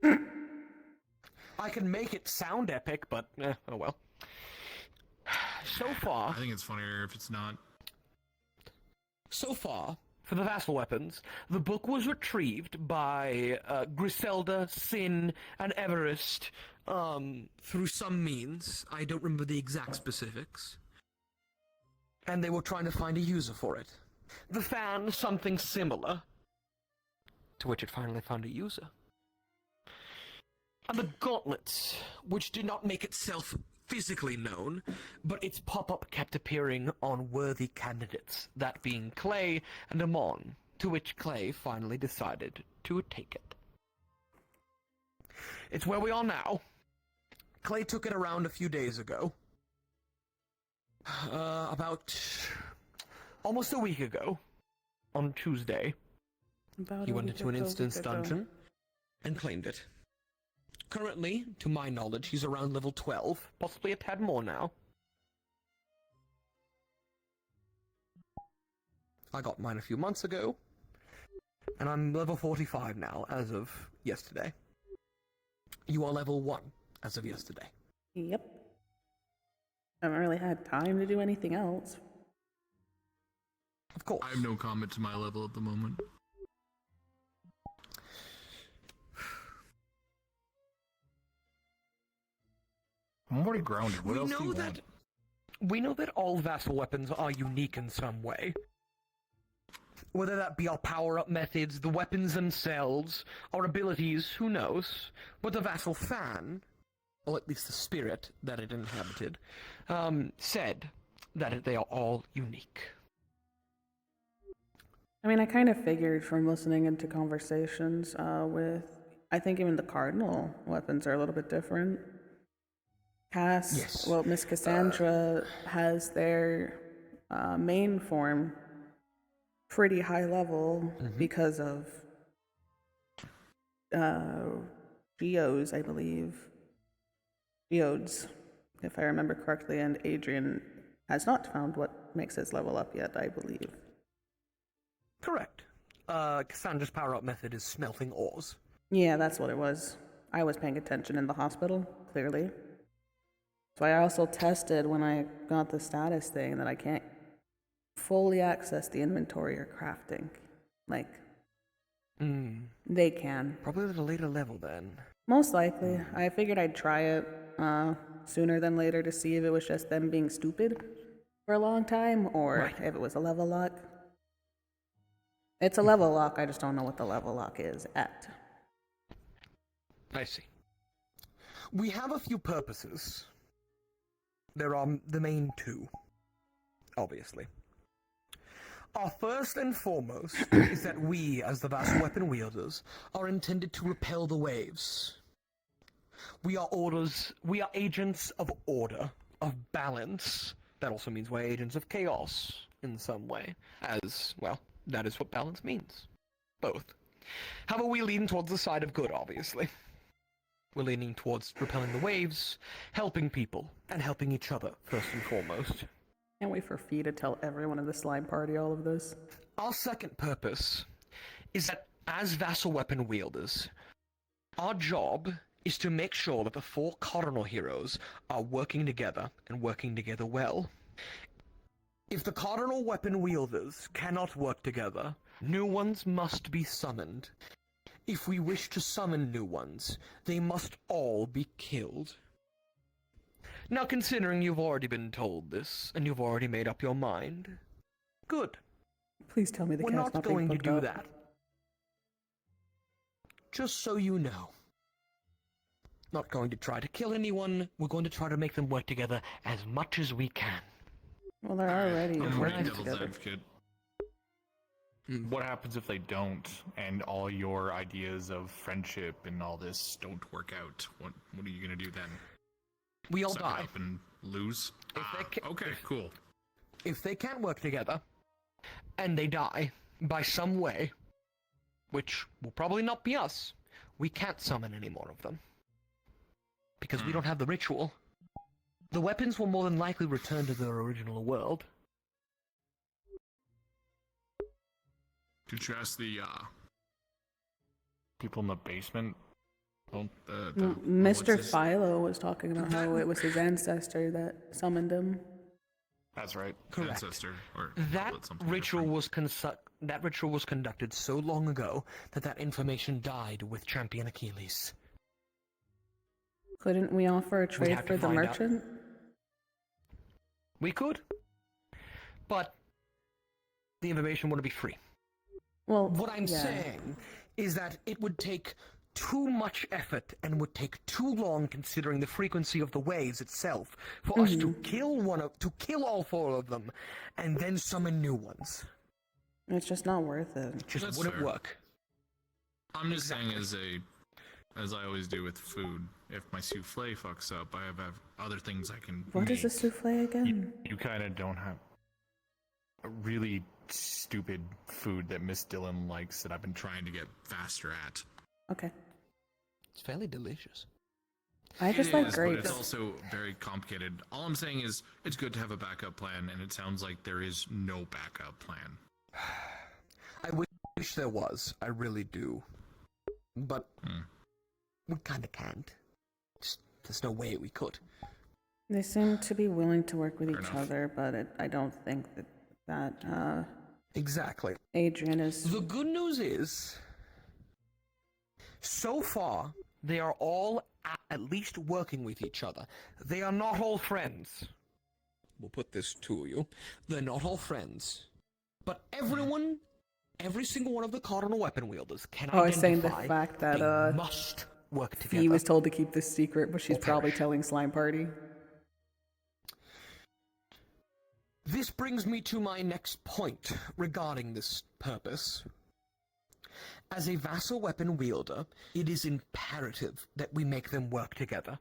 I can make it sound epic, but oh well. So far, I think it's funnier if it's not. So far, for the vassal weapons, the book was retrieved by Griselda, Sin, and Everest through some means. I don't remember the exact specifics. And they were trying to find a user for it. The fan, something similar, to which it finally found a user. And the gauntlets, which did not make itself physically known, but its pop-up kept appearing on worthy candidates, that being Clay and Amon, to which Clay finally decided to take it. It's where we are now. Clay took it around a few days ago. About almost a week ago, on Tuesday, he went into an instance dungeon and claimed it. Currently, to my knowledge, he's around level 12, possibly a tad more now. I got mine a few months ago, and I'm level 45 now, as of yesterday. You are level 1 as of yesterday. Yep. Haven't really had time to do anything else. Of course. I have no comment to my level at the moment. I'm already grounded. What else do you want? We know that all vassal weapons are unique in some way. Whether that be our power-up methods, the weapons themselves, our abilities, who knows? But the vassal fan, or at least the spirit that it inhabited, said that they are all unique. I mean, I kind of figured from listening into conversations with, I think even the cardinal weapons are a little bit different. Miss Cassandra has their main form pretty high level because of geodes, I believe. Geodes, if I remember correctly, and Adrian has not found what makes his level up yet, I believe. Correct. Cassandra's power-up method is smelting ores. Yeah, that's what it was. I was paying attention in the hospital, clearly. So I also tested when I got the status thing that I can't fully access the inventory or crafting. Like, they can. Probably at a later level then. Most likely. I figured I'd try it sooner than later to see if it was just them being stupid for a long time or if it was a level lock. It's a level lock, I just don't know what the level lock is at. I see. We have a few purposes. There are the main 2, obviously. Our first and foremost is that we, as the vassal weapon wielders, are intended to repel the waves. We are agents of order, of balance. That also means we're agents of chaos, in some way. As, well, that is what balance means. Both. However, we lean towards the side of good, obviously. We're leaning towards repelling the waves, helping people, and helping each other, first and foremost. Can't wait for Fee to tell everyone in the slime party all of this. Our second purpose is that, as vassal weapon wielders, our job is to make sure that the 4 cardinal heroes are working together, and working together well. If the cardinal weapon wielders cannot work together, new ones must be summoned. If we wish to summon new ones, they must all be killed. Now, considering you've already been told this, and you've already made up your mind, good. Please tell me the We're cat's not being going to booked do up. that. Just so you know. Not going to try to kill anyone, we're going to try to make them work together as much as we can. Well, they're already I'm working devil's together. advocate. What happens if they don't, and all your ideas of friendship and all this don't work out? What are you gonna do then? We all Suck it die. up and lose? Okay, cool. If they can't work together, and they die by some way, which will probably not be us, we can't summon any more of them. Because we don't have the ritual. The weapons will more than likely return to their original world. Did you ask the people in the basement? Well, Mr. Philo was talking about how it was his ancestor that summoned him. That's right. Correct. Ancestor, or That ritual was conducted so long ago that information died with Champion Achilles. Couldn't we offer a trade have to for the find out. merchant? We could, but the information wouldn't be free. Well, what I'm yeah. saying is that it would take too much effort and would take too long, considering the frequency of the waves itself, for us to kill all 4 of them, and then summon new ones. It's just not worth it. It just That's wouldn't fair. work. I'm just saying, as I always do with food, if my souffle fucks up, I have other things I can What make. is a souffle again? You kind of don't have a really stupid food that Miss Dillon likes that I've been trying to get faster at. Okay. It's fairly delicious. I just It like is, grapes. But it's also very complicated. All I'm saying is it's good to have a backup plan, and it sounds like there is no backup plan. I wish there was. I really do. But We kinda can't. There's no way we could. They seem to be willing to work with each other, but I don't think that Exactly. Adrian is... The good news is, so far, they are all at least working with each other. They are not all friends. We'll put this to you. They're not all friends. But everyone, every single one of the cardinal weapon wielders can identify... I was saying the fact that, they must work together. Fee was told to keep this secret, but she's probably telling Slime Party. This brings me to my next point regarding this purpose. As a vassal weapon wielder, it is imperative that we make them work together.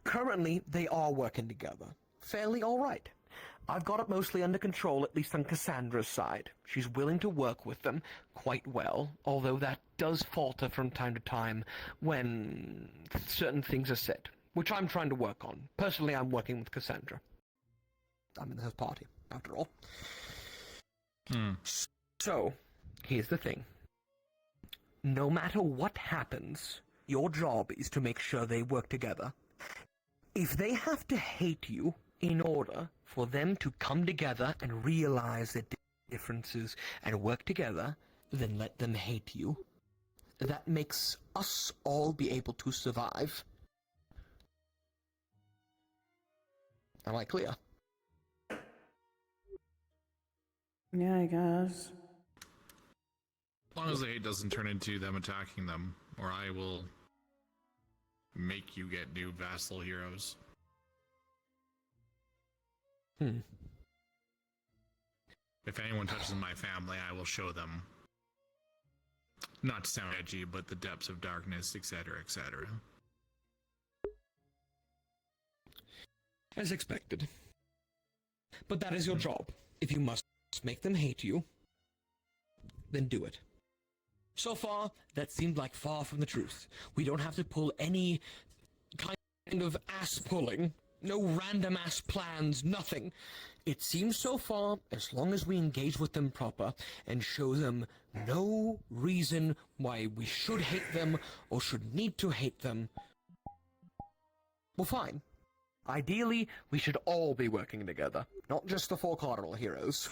Currently, they are working together. Fairly alright. I've got it mostly under control, at least on Cassandra's side. She's willing to work with them quite well, although that does falter from time to time when certain things are said, which I'm trying to work on. Personally, I'm working with Cassandra. I'm in her party, after all. So, here's the thing. No matter what happens, your job is to make sure they work together. If they have to hate you in order for them to come together and realize their differences and work together, then let them hate you. That makes us all be able to survive. Am I clear? Yeah, I guess. As long as the hate doesn't turn into them attacking them, or I will make you get new vassal heroes. If anyone touches my family, I will show them. Not to sound edgy, but the depths of darkness, etc., etc. As expected. But that is your job. If you must make them hate you, then do it. So far, that seemed like far from the truth. We don't have to pull any kind of ass-pulling. No random ass plans, nothing. It seems so far, as long as we engage with them proper and show them no reason why we should hate them or should need to hate them, we're fine. Ideally, we should all be working together, not just the 4 cardinal heroes.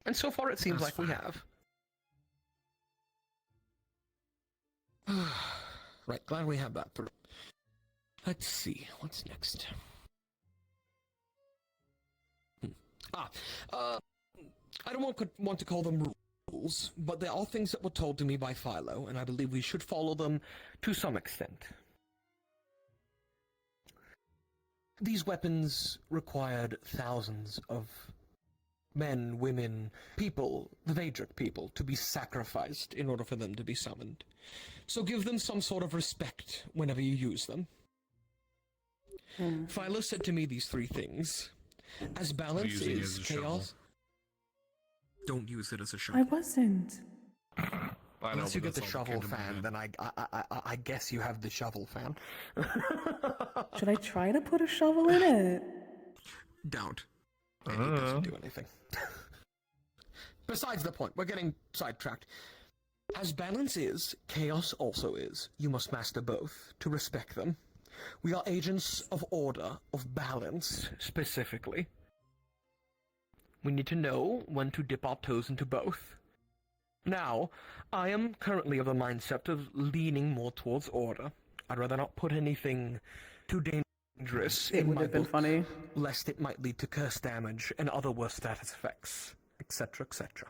And so far it seems like we have. Right, glad we have that through. Let's see, what's next? I don't want to call them rules, but there are things that were told to me by Philo, and I believe we should follow them to some extent. These weapons required thousands of men, women, people, the Vedric people, to be sacrificed in order for them to be summoned. So give them some sort of respect whenever you use them. Philo said to me these 3 things. As balance is chaos... Don't use it as a shovel. I wasn't. Unless you get the shovel fan, then I guess you have the shovel fan. Should I try to put a shovel in it? Don't. It doesn't do anything. Besides the point, we're getting sidetracked. As balance is, chaos also is. You must master both to respect them. We are agents of order, of balance, specifically. We need to know when to dip our toes into both. Now, I am currently of the mindset of leaning more towards order. I'd rather not put anything too dangerous in my book, funny, lest it might lead to curse damage and other worse status effects, etc., etc.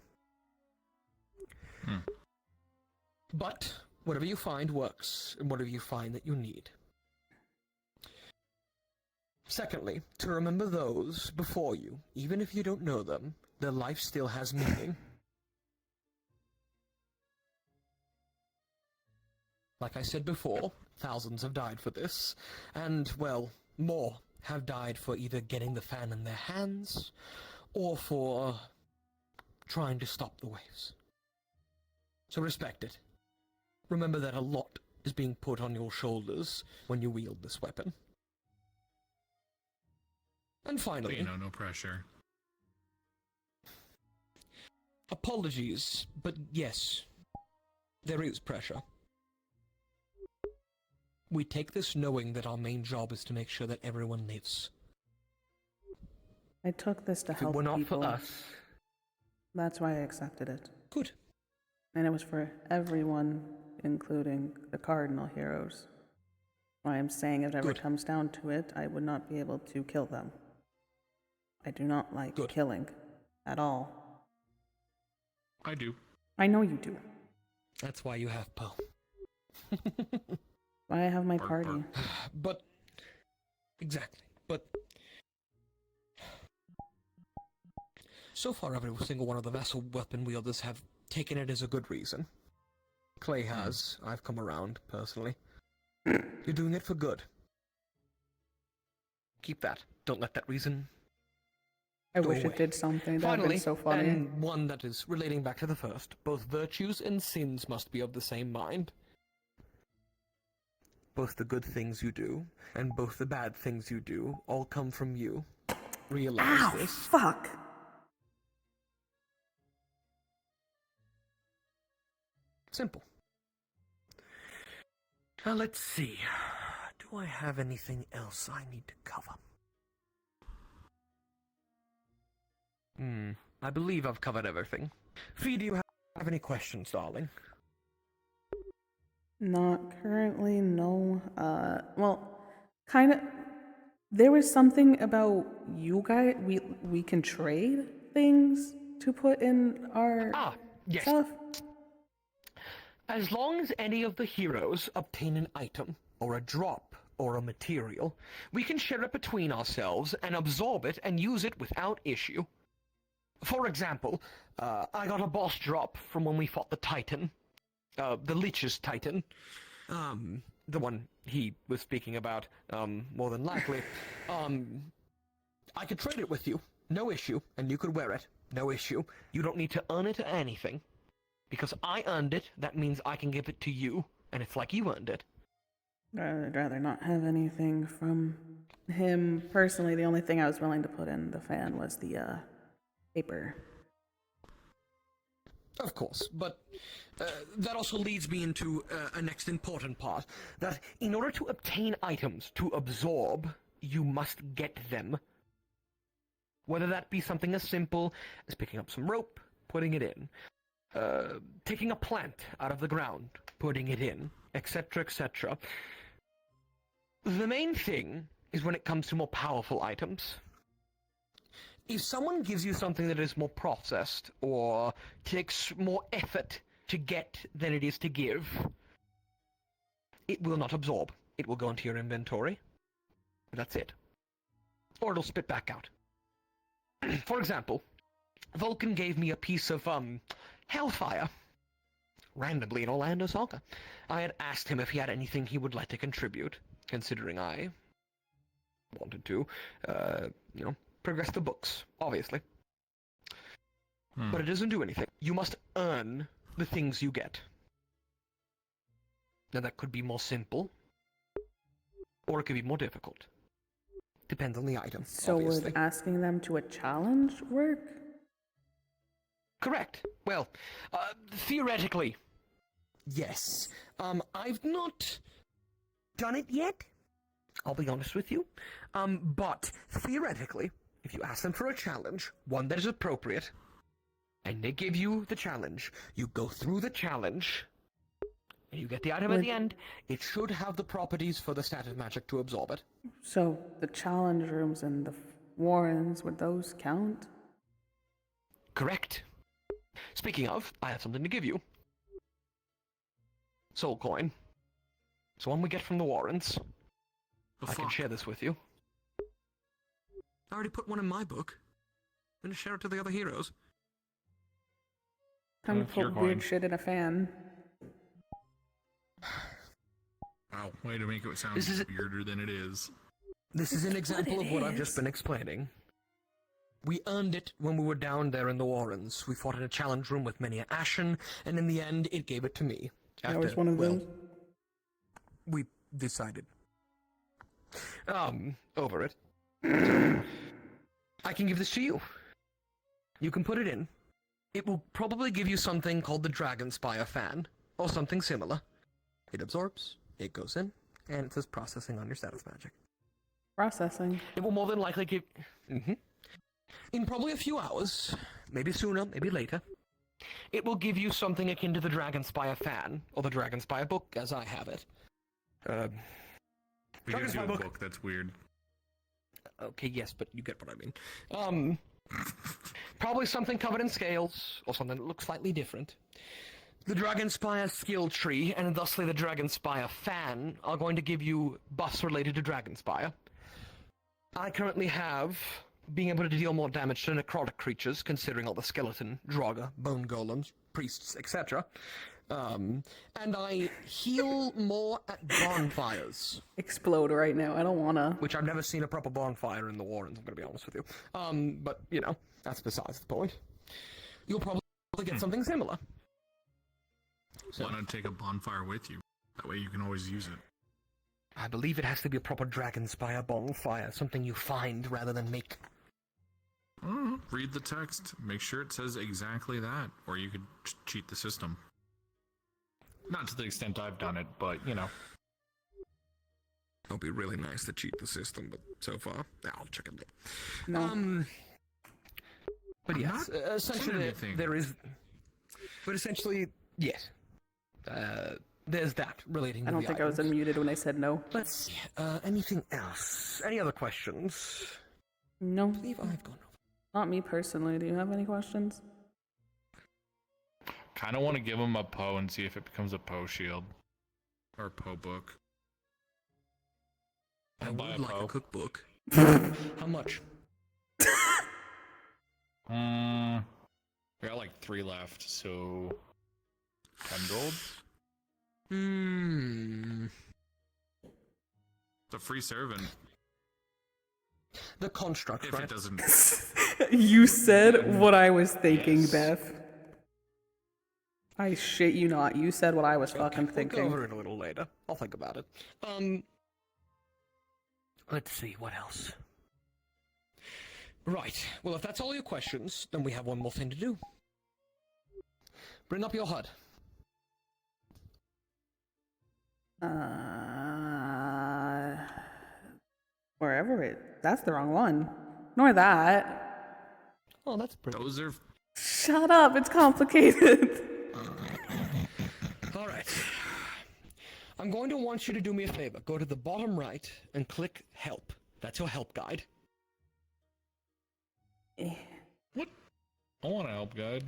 But whatever you find works, and whatever you find that you need. Secondly, to remember those before you, even if you don't know them, their life still has meaning. Like I said before, thousands have died for this, and, well, more have died for either getting the fan in their hands, or for trying to stop the waves. So respect it. Remember that a lot is being put on your shoulders when you wield this weapon. And finally... no pressure. Apologies, but yes, there is pressure. We take this knowing that our main job is to make sure that everyone lives. I took this to If help it were not people. for us... That's why I accepted it. Good. And it was for everyone, including the Cardinal Heroes. I am saying if it ever comes down to it, I would not be able to kill them. I do not like killing at all. I do. I know you do. That's why you have Poe. Why I have my party. But... Exactly. But... So far, every single one of the vessel weapon wielders have taken it as a good reason. Clay has. I've come around, personally. You're doing it for good. Keep that. Don't let that reason I go wish away. it did something. That would Finally, be so funny. and one that is relating back to the first, both virtues and sins must be of the same mind. Both the good things you do, and both the bad things you do, all come from you. Realize this. Fuck! Simple. Now let's see. Do I have anything else I need to cover? I believe I've covered everything. Fee, do you have any questions, darling? Not currently, no. Well, kind of. There was something about you guys. We can trade things to put in our yes. stuff. As long as any of the heroes obtain an item, or a drop, or a material, we can share it between ourselves and absorb it and use it without issue. For example, I got a boss drop from when we fought the Titan. The Lich's Titan. The one he was speaking about, more than likely. I could trade it with you, no issue, and you could wear it, no issue. You don't need to earn it or anything. Because I earned it, that means I can give it to you, and it's like you earned it. I'd rather not have anything from him. Personally, the only thing I was willing to put in the fan was the, paper. Of course, but that also leads me into a next important part. That in order to obtain items to absorb, you must get them. Whether that be something as simple as picking up some rope, putting it in. Taking a plant out of the ground, putting it in, etc., etc. The main thing is when it comes to more powerful items. If someone gives you something that is more processed, or takes more effort to get than it is to give, it will not absorb. It will go into your inventory. That's it. Or it'll spit back out. For example, Vulcan gave me a piece of, Hellfire. Randomly in Orlando Soccer. I had asked him if he had anything he would like to contribute, considering I wanted to, progress the books, obviously. But it doesn't do anything. You must earn the things you get. Now that could be more simple, or it could be more difficult. Depends on the item, So obviously. would asking them to a challenge work? Correct. Well, theoretically, yes. I've not done it yet, I'll be honest with you. But theoretically, if you ask them for a challenge, one that is appropriate, and they give you the challenge, you go through the challenge, and you get the item at the end, it should have the properties for the status magic to absorb it. So the challenge rooms and the warrens, would those count? Correct. Speaking of, I have something to give you. Soul coin. It's one we get from the Warrens. I can share this with you. I already put one in my book. I'm gonna share it to the other heroes. Time to put weird shit in a fan. Wow, way to make it sound weirder than it is. This is an example of what I've just been explaining. We earned it when we were down there in the Warrens. We fought in a challenge room with many an Ashen, and in the end, it gave it to me. I was one of those. We decided. Over it. So, I can give this to you. You can put it in. It will probably give you something called the Dragon Spire fan, or something similar. It absorbs, it goes in, and it says processing on your status magic. Processing. It will more than likely give... In probably a few hours, maybe sooner, maybe later, it will give you something akin to the Dragonspire fan, or the Dragonspire book, as I have it. It gives you a Dragonspire book. That's weird. Okay, yes, but you get what I mean. Probably something covered in scales, or something that looks slightly different. The Dragonspire skill tree, and thusly the Dragonspire fan, are going to give you buffs related to Dragonspire. I currently have being able to deal more damage to necrotic creatures, considering all the skeleton, Draugr, bone golems, priests, etc. And I heal more at bonfires. Explode right now, I don't wanna. Which I've never seen a proper bonfire in the Warrens, I'm gonna be honest with you. But, you know, that's besides the point. You'll probably get something similar. So, why not take a bonfire with you? That way you can always use it. I believe it has to be a proper Dragonspire bonfire, something you find rather than make. Read the text. Make sure it says exactly that, or you could cheat the system. Not to the extent I've done it, but, you know. It'll be really nice to cheat the system, but so far, I'll check it later. No. But yes, essentially there is... But essentially, yes. There's that relating to I don't the think I was items. unmuted when I said no. Let's see, anything else? Any other questions? No. I believe I've gone over. Not me personally. Do you have any questions? Kind of want to give him a Poe and see if it becomes a Poe shield. Or Poe book. I I'll buy would a like Poe. a cookbook. How much? I got like 3 left, so 10 gold. It's a free servant. The construct, if right? it doesn't. You said what I was thinking, Beth. I shit you not. You said what I was fucking We'll thinking. go over it a little later. I'll think about it. Let's see, what else? Right. Well, if that's all your questions, then we have one more thing to do. Bring up your HUD. Wherever it... That's the wrong one. Ignore that. Oh, that's pretty. Those are... Shut up, it's complicated. Alright. I'm going to want you to do me a favor. Go to the bottom right and click Help. That's your help guide. What? I want a help guide.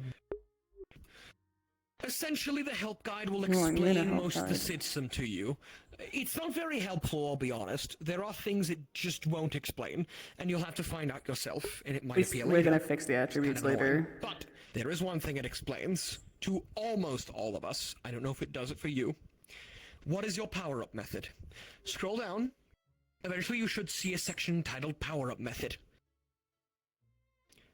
Essentially, the help guide will You want me to explain help most of the guide? system to you. It's not very helpful, I'll be honest. There are things it just won't explain, and you'll have to find out yourself, and it might appear We're later. gonna fix the attributes It's kind of later. annoying. But there is one thing it explains, to almost all of us. I don't know if it does it for you. What is your power-up method? Scroll down. Eventually you should see a section titled Power-Up Method.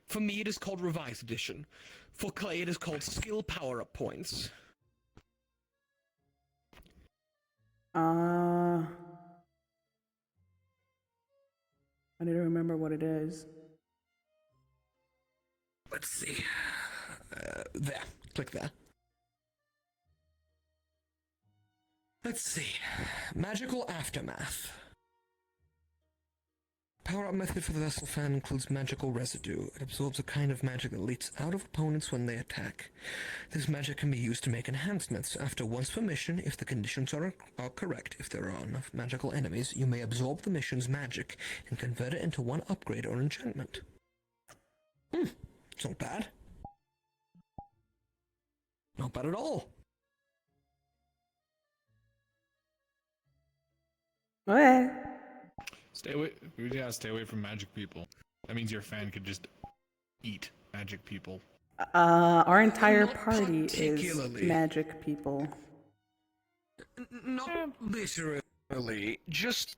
For me, it is called Revised Edition. For Clay, it is called Skill Power-Up Points. I need to remember what it is. Let's see. There. Click there. Let's see. Magical Aftermath. Power-up method for the Vessel Fan includes magical residue. It absorbs a kind of magic that leaks out of opponents when they attack. This magic can be used to make enhancements. After once per mission, if the conditions are correct, if there are enough magical enemies, you may absorb the mission's magic and convert it into one upgrade or enchantment. It's not bad. Not bad at all. Okay. Stay away. We gotta stay away from magic people. That means your fan could just eat magic people. Our entire Not party is particularly. magic people. Not literally. Just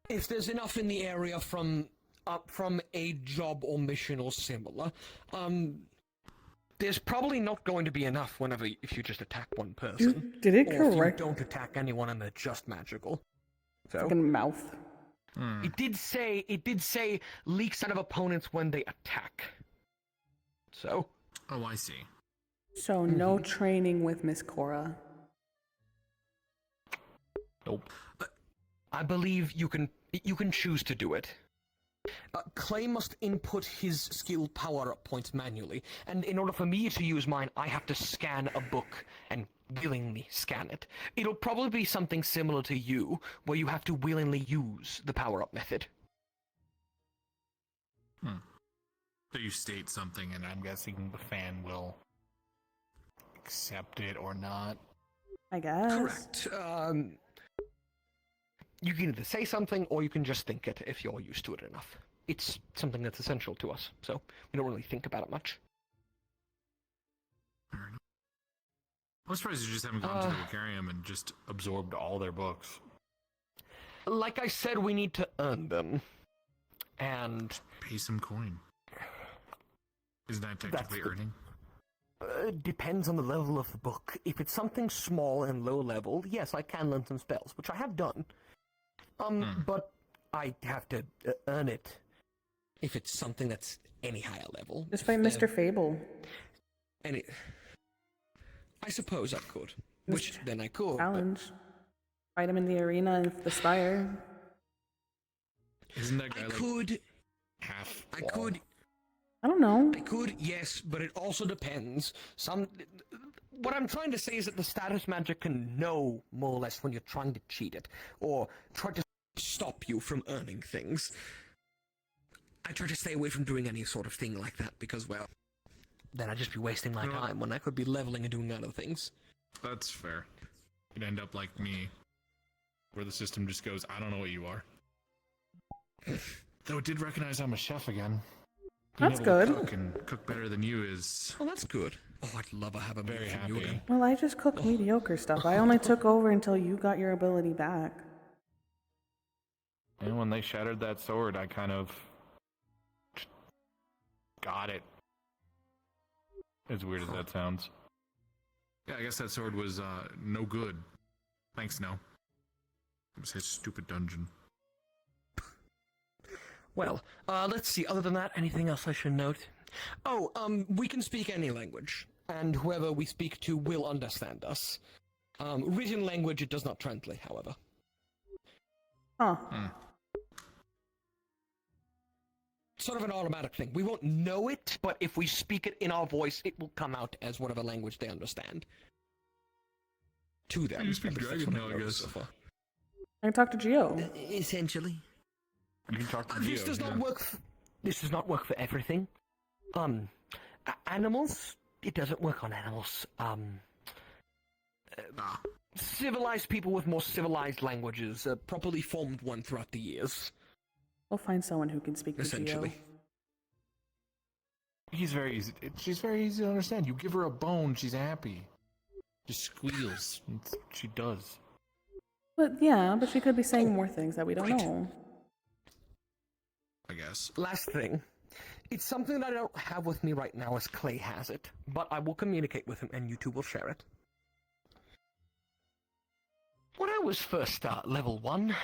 if there's enough in the area from a job or mission or similar, there's probably not going to be enough if you just attack one person. Did it or correct? if you don't attack anyone and they're just magical. So Fucking mouth. it did say leaks out of opponents when they attack. So. Oh, I see. So no training with Miss Cora. Nope. I believe you can choose to do it. Clay must input his skill power-up points manually, and in order for me to use mine, I have to scan a book and willingly scan it. It'll probably be something similar to you, where you have to willingly use the power-up method. So you state something, and I'm guessing the fan will accept it or not. I guess. Correct. You can either say something, or you can just think it if you're used to it enough. It's something that's essential to us, so we don't really think about it much. I'm surprised you just haven't gone to the Wiccarium and just absorbed all their books. Like I said, we need to earn them. And... pay some coin. Isn't that technically earning? Depends on the level of the book. If it's something small and low level, yes, I can learn some spells, which I have done. But I have to earn it. If it's something that's any higher level. Just fight Mr. Fable. I suppose I could. Which then I could. Challenge. Fight him in the arena of the Spire. Isn't that guy could. Half? I could. I don't know. I could, yes, but it also depends. What I'm trying to say is that the status magic can know more or less when you're trying to cheat it, or try to stop you from earning things. I try to stay away from doing any sort of thing like that because, well, then I'd just be wasting my time when I could be leveling and doing other things. That's fair. You'd end up like me, where the system just goes, I don't know what you are. Though it did recognize I'm a chef again. That's good. Cook better than you is... Oh, that's good. Oh, I'd love to have a very happy. Well, I just cook mediocre stuff. I only took over until you got your ability back. And when they shattered that sword, I kind of... got it. As weird as that sounds. Yeah, I guess that sword was, no good. Thanks, no. It was his stupid dungeon. Well, let's see. Other than that, anything else I should note? Oh, we can speak any language, and whoever we speak to will understand us. Written language, it does not translate, however. Huh. Sort of an automatic thing. We won't know it, but if we speak it in our voice, it will come out as whatever language they understand. To them. You speak dragon now, I guess. So far. I can talk to Geo. Essentially. You can talk to Geo. This does not work. This does not work for everything. Animals. It doesn't work on animals. Civilized people with more civilized languages, properly formed one throughout the years. We'll find someone who can speak to Geo. She's very easy to understand. You give her a bone, she's happy. Just squeals. She does. But yeah, but she could be saying more things that we don't know. I guess. Last thing. It's something that I don't have with me right now as Clay has it, but I will communicate with him and you two will share it. When I was first level 1,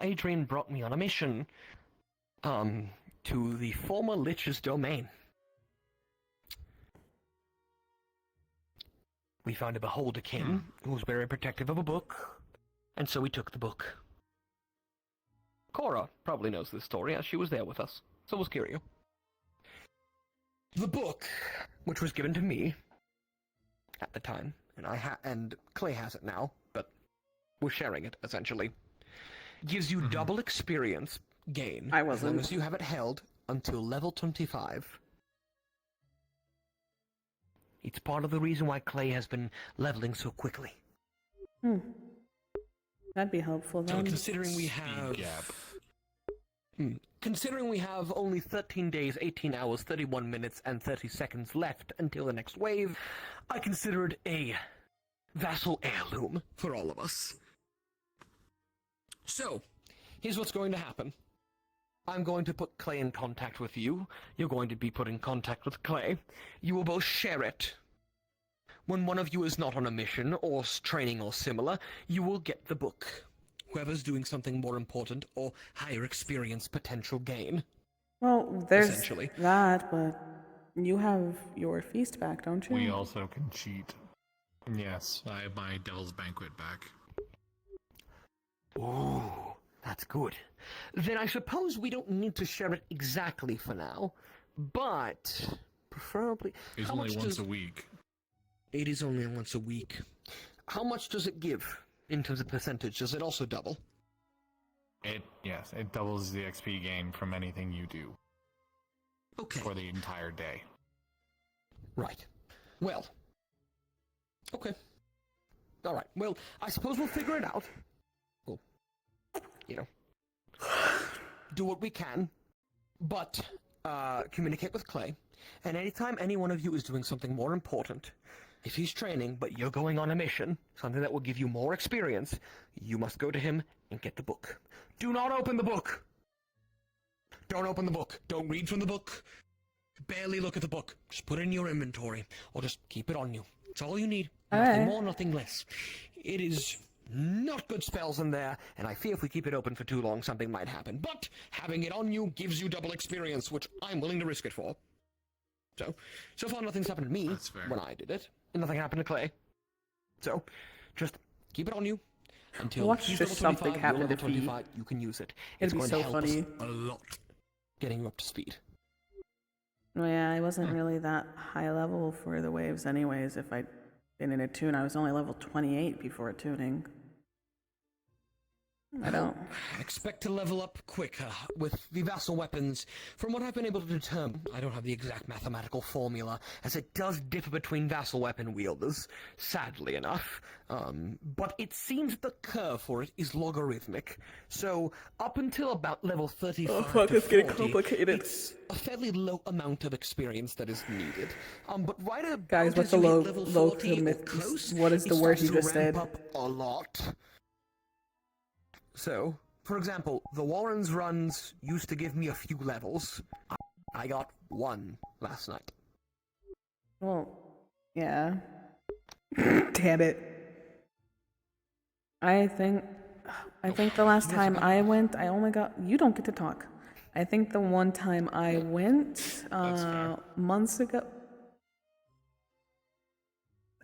Adrian brought me on a mission to the former Lich's domain. We found a beholderkin who was very protective of a book, and so we took the book. Cora probably knows this story, as she was there with us. So was Kiryu. The book, which was given to me at the time, and Clay has it now, but we're sharing it, essentially, gives you double experience gain as long as you have it held until level 25. It's part of the reason why Clay has been leveling so quickly. That'd be helpful then. So considering we have only 13 days, 18 hours, 31 minutes, and 30 seconds left until the next wave, I consider it a vassal heirloom for all of us. So, here's what's going to happen. I'm going to put Clay in contact with you. You're going to be put in contact with Clay. You will both share it. When one of you is not on a mission, or training or similar, you will get the book. Whoever's doing something more important or higher experience potential gain. Well, there's that, but you have your feast back, don't you? We also can cheat. Yes, I have my Devil's Banquet back. Ooh. That's good. Then I suppose we don't need to share it exactly for now, but preferably... It's only once a week. It is only once a week. How much does it give in terms of percentage? Does it also double? Yes, it doubles the XP gain from anything you do. Okay. For the entire day. Right. Well. Okay. Alright, well, I suppose we'll figure it out. We'll, do what we can, but communicate with Clay, and anytime any one of you is doing something more important, if he's training, but you're going on a mission, something that will give you more experience, you must go to him and get the book. Do not open the book! Don't open the book. Don't read from the book. Barely look at the book. Just put it in your inventory, or just keep it on you. It's all you need. Nothing more, nothing less. It is not good spells in there, and I fear if we keep it open for too long, something might happen. But having it on you gives you double experience, which I'm willing to risk it for. So far nothing's happened to me when I did it, and nothing happened to Clay. So, just keep it on you until Watch he's just level 25, something happen you're level to Pete. 25, you can use it. It'd be going so to help funny. us a lot getting you up to speed. Well, yeah, I wasn't really that high level for the waves anyways. If I'd been in a tune, I was only level 28 before tuning. I don't expect to level up quicker with the vassal weapons. From what I've been able to determine, I don't have the exact mathematical formula, as it does differ between vassal weapon wielders, sadly enough. But it seems the curve for it is logarithmic. So up until about level 35 Oh fuck, to it's getting 40, complicated. it's a fairly low amount of experience that is needed. But right about Guys, what's as the you hit low level low 40 to or mid? close, What is it the word starts you to just ramp said? up a lot. So, for example, the Warren's runs used to give me a few levels. I got 1 last night. Well, yeah. Damn it. I think the last time I went, I only got. You don't get to talk. I think the one time I went months ago,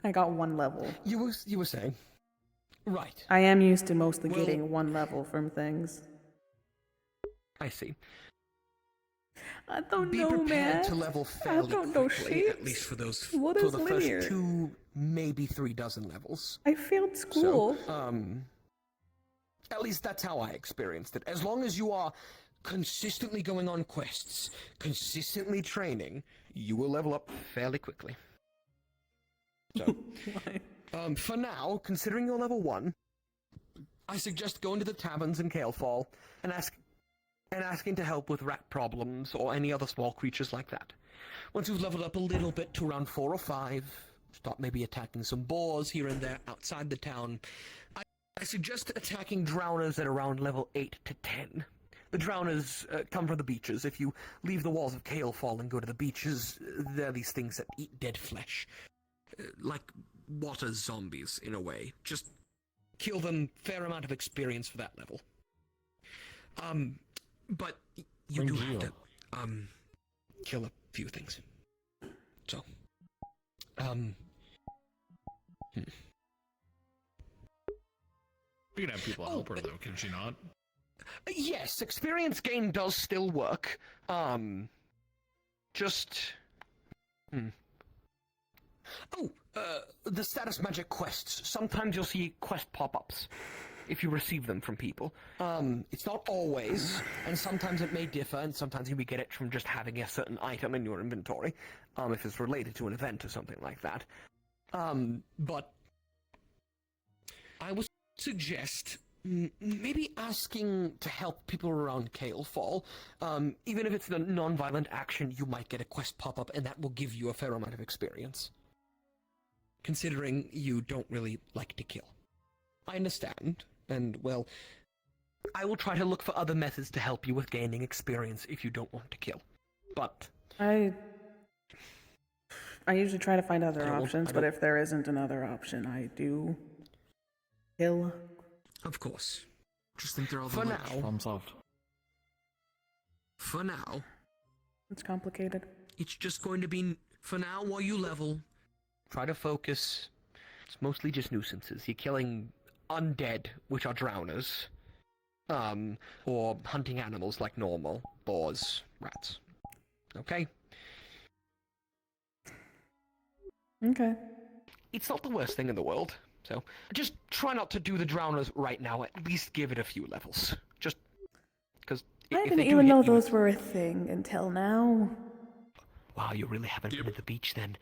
I got 1 level. You were saying. Right. I am used to mostly getting 1 level from things. I see. I don't Be know, prepared man. to level fairly I don't know quickly, shit. at least for those What for is the linear? first 2, maybe 3 dozen levels. I failed school. So, at least that's how I experienced it. As long as you are consistently going on quests, consistently training, you will level up fairly quickly. So, for now, considering you're level 1, I suggest going to the taverns in Kalefall and asking to help with rat problems or any other small creatures like that. Once you've leveled up a little bit to around 4 or 5, start maybe attacking some boars here and there outside the town. I suggest attacking drowners at around level 8 to 10. The drowners come from the beaches. If you leave the walls of Kalefall and go to the beaches, they're these things that eat dead flesh. Like water zombies, in a way. Just kill them, fair amount of experience for that level. But you do have to, kill a few things. So, You can have people help her, though, can she not? Yes, experience gain does still work. The status magic quests. Sometimes you'll see quest pop-ups if you receive them from people. It's not always, and sometimes it may differ, and sometimes you may get it from just having a certain item in your inventory, if it's related to an event or something like that. But I would suggest maybe asking to help people around Kalefall. Even if it's a non-violent action, you might get a quest pop-up, and that will give you a fair amount of experience. Considering you don't really like to kill. I understand, and, well, I will try to look for other methods to help you with gaining experience if you don't want to kill. But I usually try to find other options, but if there isn't another option, I do kill. Of course. Just think they're all For now. Problem solved. For now. It's complicated. It's just going to be, for now, while you level, try to focus. It's mostly just nuisances. You're killing undead, which are drowners. or hunting animals like normal, boars, rats. Okay? Okay. It's not the worst thing in the world, so just try not to do the drowners right now. At least give it a few levels. Just because I didn't even know those were a thing until now. Wow, you really haven't been at the beach then.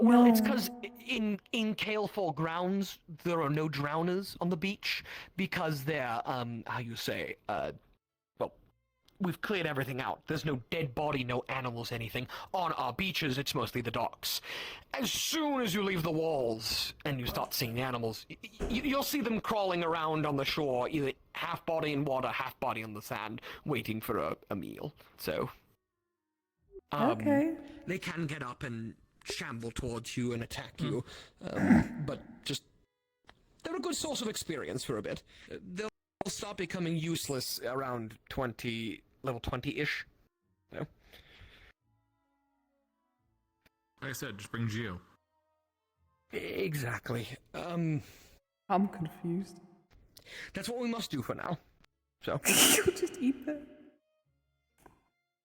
Well, No. it's because in Kalefall grounds there are no drowners on the beach because they're how you say well, we've cleared everything out. There's no dead body, no animals, anything. On our beaches, it's mostly the docks. As soon as you leave the walls and you start seeing the animals, you'll see them crawling around on the shore, either half body in water, half body on the sand, waiting for a meal. So, okay. They can get up and shamble towards you and attack you, but just they're a good source of experience for a bit. They'll start becoming useless around level 20-ish. You know? Like I said, just bring Geo. Exactly. I'm confused. That's what we must do for now. So you just eat that.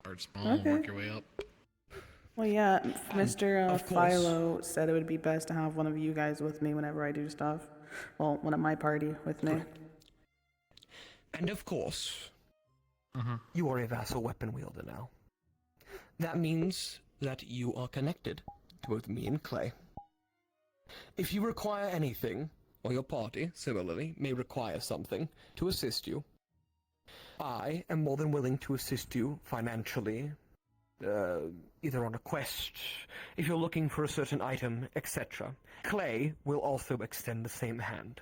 Start small, work your way up. Well, yeah, Mr. Philo said it would be best to have one of you guys with me whenever I do stuff. Well, one of my party with me. And of course, you are a vassal weapon wielder now. That means that you are connected to both me and Clay. If you require anything, or your party, similarly, may require something to assist you, I am more than willing to assist you financially, either on a quest, if you're looking for a certain item, etc. Clay will also extend the same hand.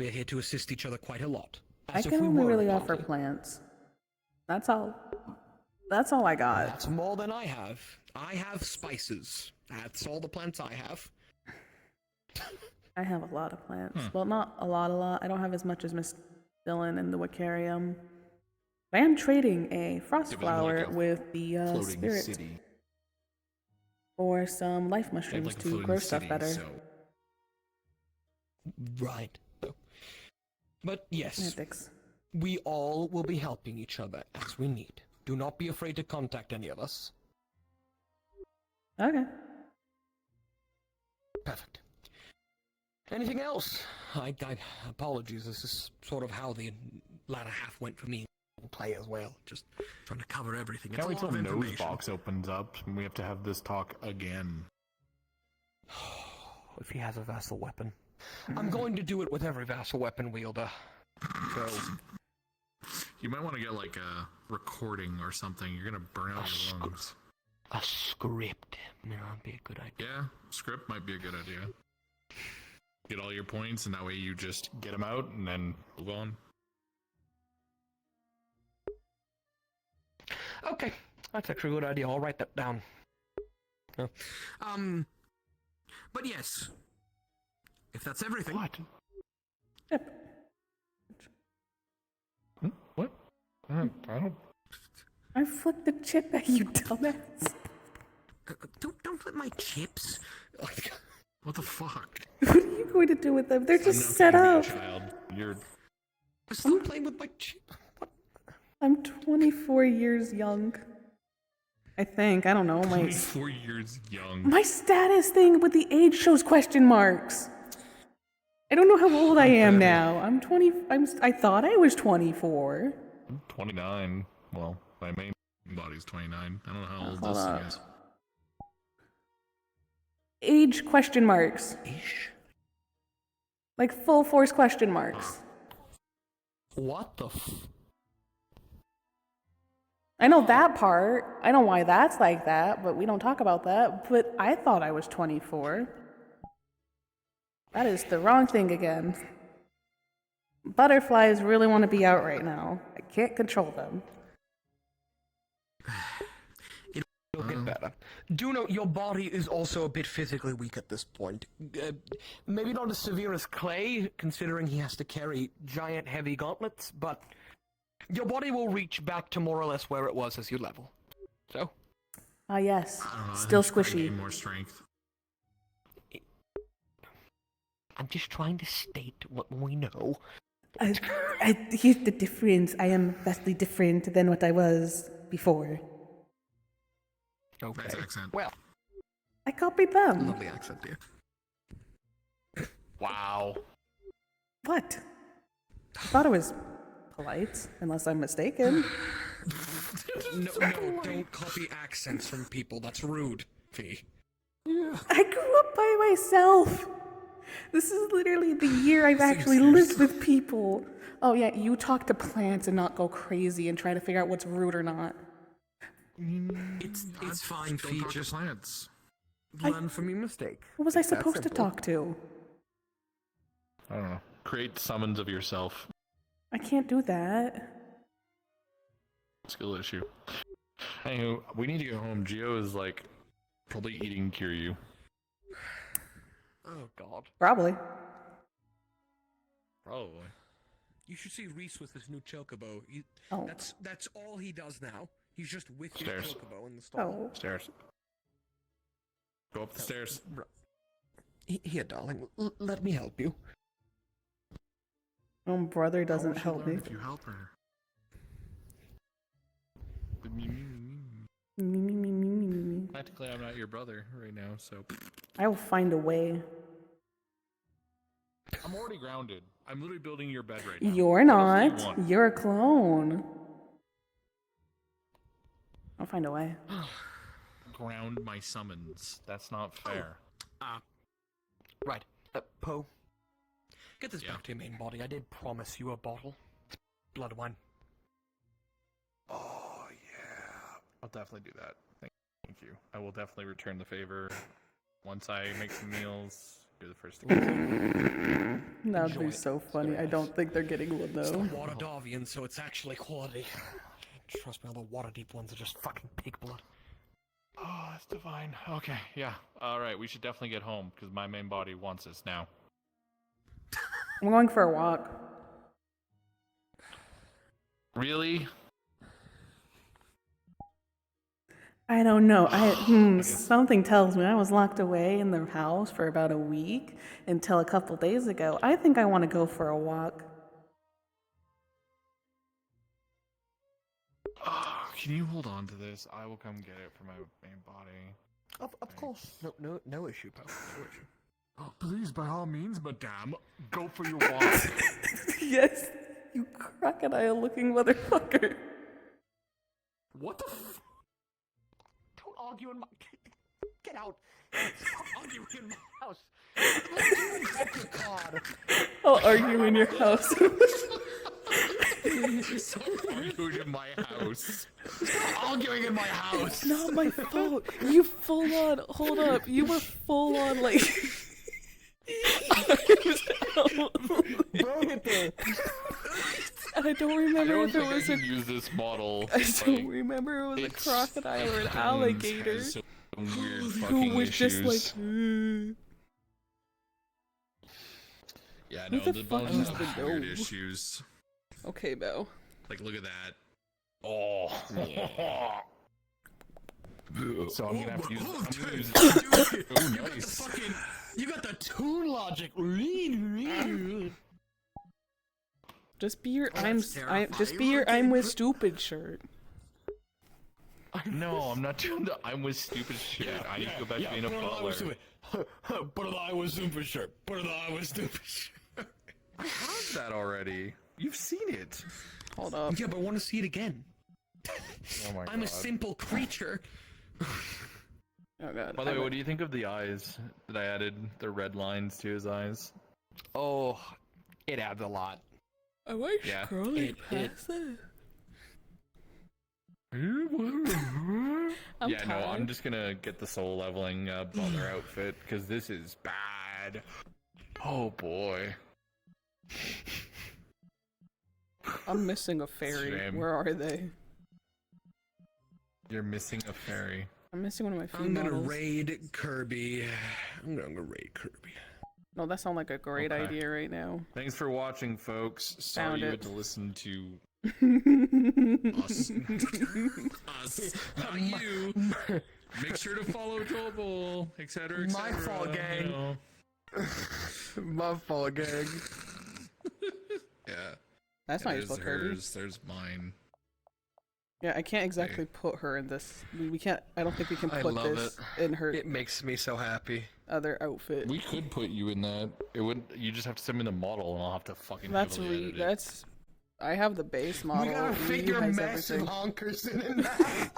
We are here to assist each other quite a lot. I can only really offer plants. That's all. That's all I got. That's more than I have. I have spices. That's all the plants I have. I have a lot of plants. Well, not a lot. I don't have as much as Miss Dillon and the Wiccarium. I am trading a frost flower with the spirit city. for some life mushrooms to grow stuff better. Right. But yes, we all will be helping each other as we need. Do not be afraid to contact any of us. Okay. Perfect. Anything else? I apologies. This is sort of how the latter half went for me. Play as well. Just trying to cover everything. Can't wait till Nose Box opens up and we have to have this talk again. If he has a vassal weapon. I'm going to do it with every vassal weapon wielder. So you might want to get like a recording or something. You're gonna burn out your lungs. A script. That'd be a good idea. Yeah, script might be a good idea. Get all your points, and that way you just get them out and then move on. Okay, that's actually a good idea. I'll write that down. But yes, if that's everything. What? Yep. What? I don't. I flicked the chip at you, dumbass. Don't flip my chips. What the fuck? What are you going to do with them? They're just set up. Child. You're. Stop playing with my chip. I'm 24 years young. I think. I don't know. 24 years young. My status thing with the age shows question marks. I don't know how old I am now. I'm 20. I thought I was 24. I'm 29. Well, my main body's 29. I don't know how old Hold this up. thing is. Age question marks. Like full force question marks. What the I know that part. I know why that's like that, but we don't talk about that. But I thought I was 24. That is the wrong thing again. Butterflies really want to be out right now. I can't control them. It'll get better. Do note your body is also a bit physically weak at this point. Maybe not as severe as Clay, considering he has to carry giant heavy gauntlets, but your body will reach back to more or less where it was as you level. So? Ah, yes. Still squishy. Gain more strength. I'm just trying to state what we know. Here's the difference. I am vastly different than what I was before. Okay. Nice accent. Well, I copied them. Lovely accent, dear. Wow. What? I thought it was polite, unless I'm mistaken. No, don't copy accents from people. That's rude, Fee. I grew up by myself. This is literally the year I've actually lived with people. Oh yeah, you talk to plants and not go crazy and try to figure out what's rude or not. It's fine, Fee. Just plants. Learn from your mistake. What was I supposed to talk to? I don't know. Create summons of yourself. I can't do that. Skill issue. Anywho, we need to go home. Geo is like probably eating Kiryu. Oh God. Probably. Probably. You should see Reese with his new chocobo. Oh. That's all he does now. He's just with Stairs. his chocobo in the stall. Oh. Stairs. Go up the stairs. Here, darling. Let me help you. My brother doesn't How will help she me. learn if you help her? Practically, I'm not your brother right now, so. I will find a way. I'm already grounded. I'm literally building your bed right now. You're What else do you not. want? You're a clone. I'll find a way. Ground my summons. That's not fair. Right. Poe. Get this back to your main body. I did promise you a bottle. Blood wine. Oh, yeah. I'll definitely do that. Thank you. I will definitely return the favor once I make some meals. Do the first thing. That would be so funny. I don't think they're getting one It's the though. water Davian, so it's actually quality. Trust me, all the water deep ones are just fucking pig blood. Oh, that's divine. Okay, yeah. Alright, we should definitely get home, because my main body wants us now. I'm going for a walk. Really? I don't know. Something tells me I was locked away in the house for about a week until a couple days ago. I think I want to go for a walk. Can you hold on to this? I will come get it for my main body. Of course. No issue, Poe. No issue. Oh, please, by all means, madame, go for your walk. Yes, you crocodile-looking motherfucker. What the f... Don't argue in my... Get out. Stop arguing in my house. God. I'll argue in your house. Stop arguing in my house. Stop arguing in my house. It's not my fault. You full on... Hold up. You were full on, like... I don't remember if it was a... use this model. I don't remember it was a crocodile or an alligator who was just like... Yeah, Who no, the the fuck bones is have the weird gnome? issues. Okay, Bo. Like, look at that. Oh. Yeah. So I'm gonna have to use. I'm gonna use Oh, nice. You got the toon logic. Just be your that's just be your I'm with stupid shirt. No, I'm not doing the I'm with stupid shit. I need to go back to being a butler. Put the I was super shirt. Put the I was stupid shirt. I have that already. You've seen it. Hold up. Yeah, but I want to see it again. Oh my God. I'm a simple creature. Oh God. By the way, what do you think of the eyes that I added? The red lines to his eyes. Oh, it adds a lot. I like Yeah. scrolling past it. I'm Yeah, no, tired. I'm just gonna get the soul leveling butler outfit because this is bad. Oh boy. I'm missing a fairy. Shame. Where are they? You're missing a fairy. I'm missing one of my food I'm gonna models. raid Kirby. I'm gonna raid Kirby. No, that sounds like a great Okay. idea right now. Thanks for watching, folks. Sorry Found you it. had to listen to Us. Us. Not you. Make sure to follow Trouble, etc. My fault, gang. You know. My fault, gang. Yeah. That's not useful, Kirby. There's mine. Yeah, I can't exactly put her in this. We can't. I don't think we can put this in her. It makes me so happy. Other outfit. We could put you in that. It would. You just have to send me the model, and I'll have to fucking. That's. I have the base model. We gotta figure massive honkers in that.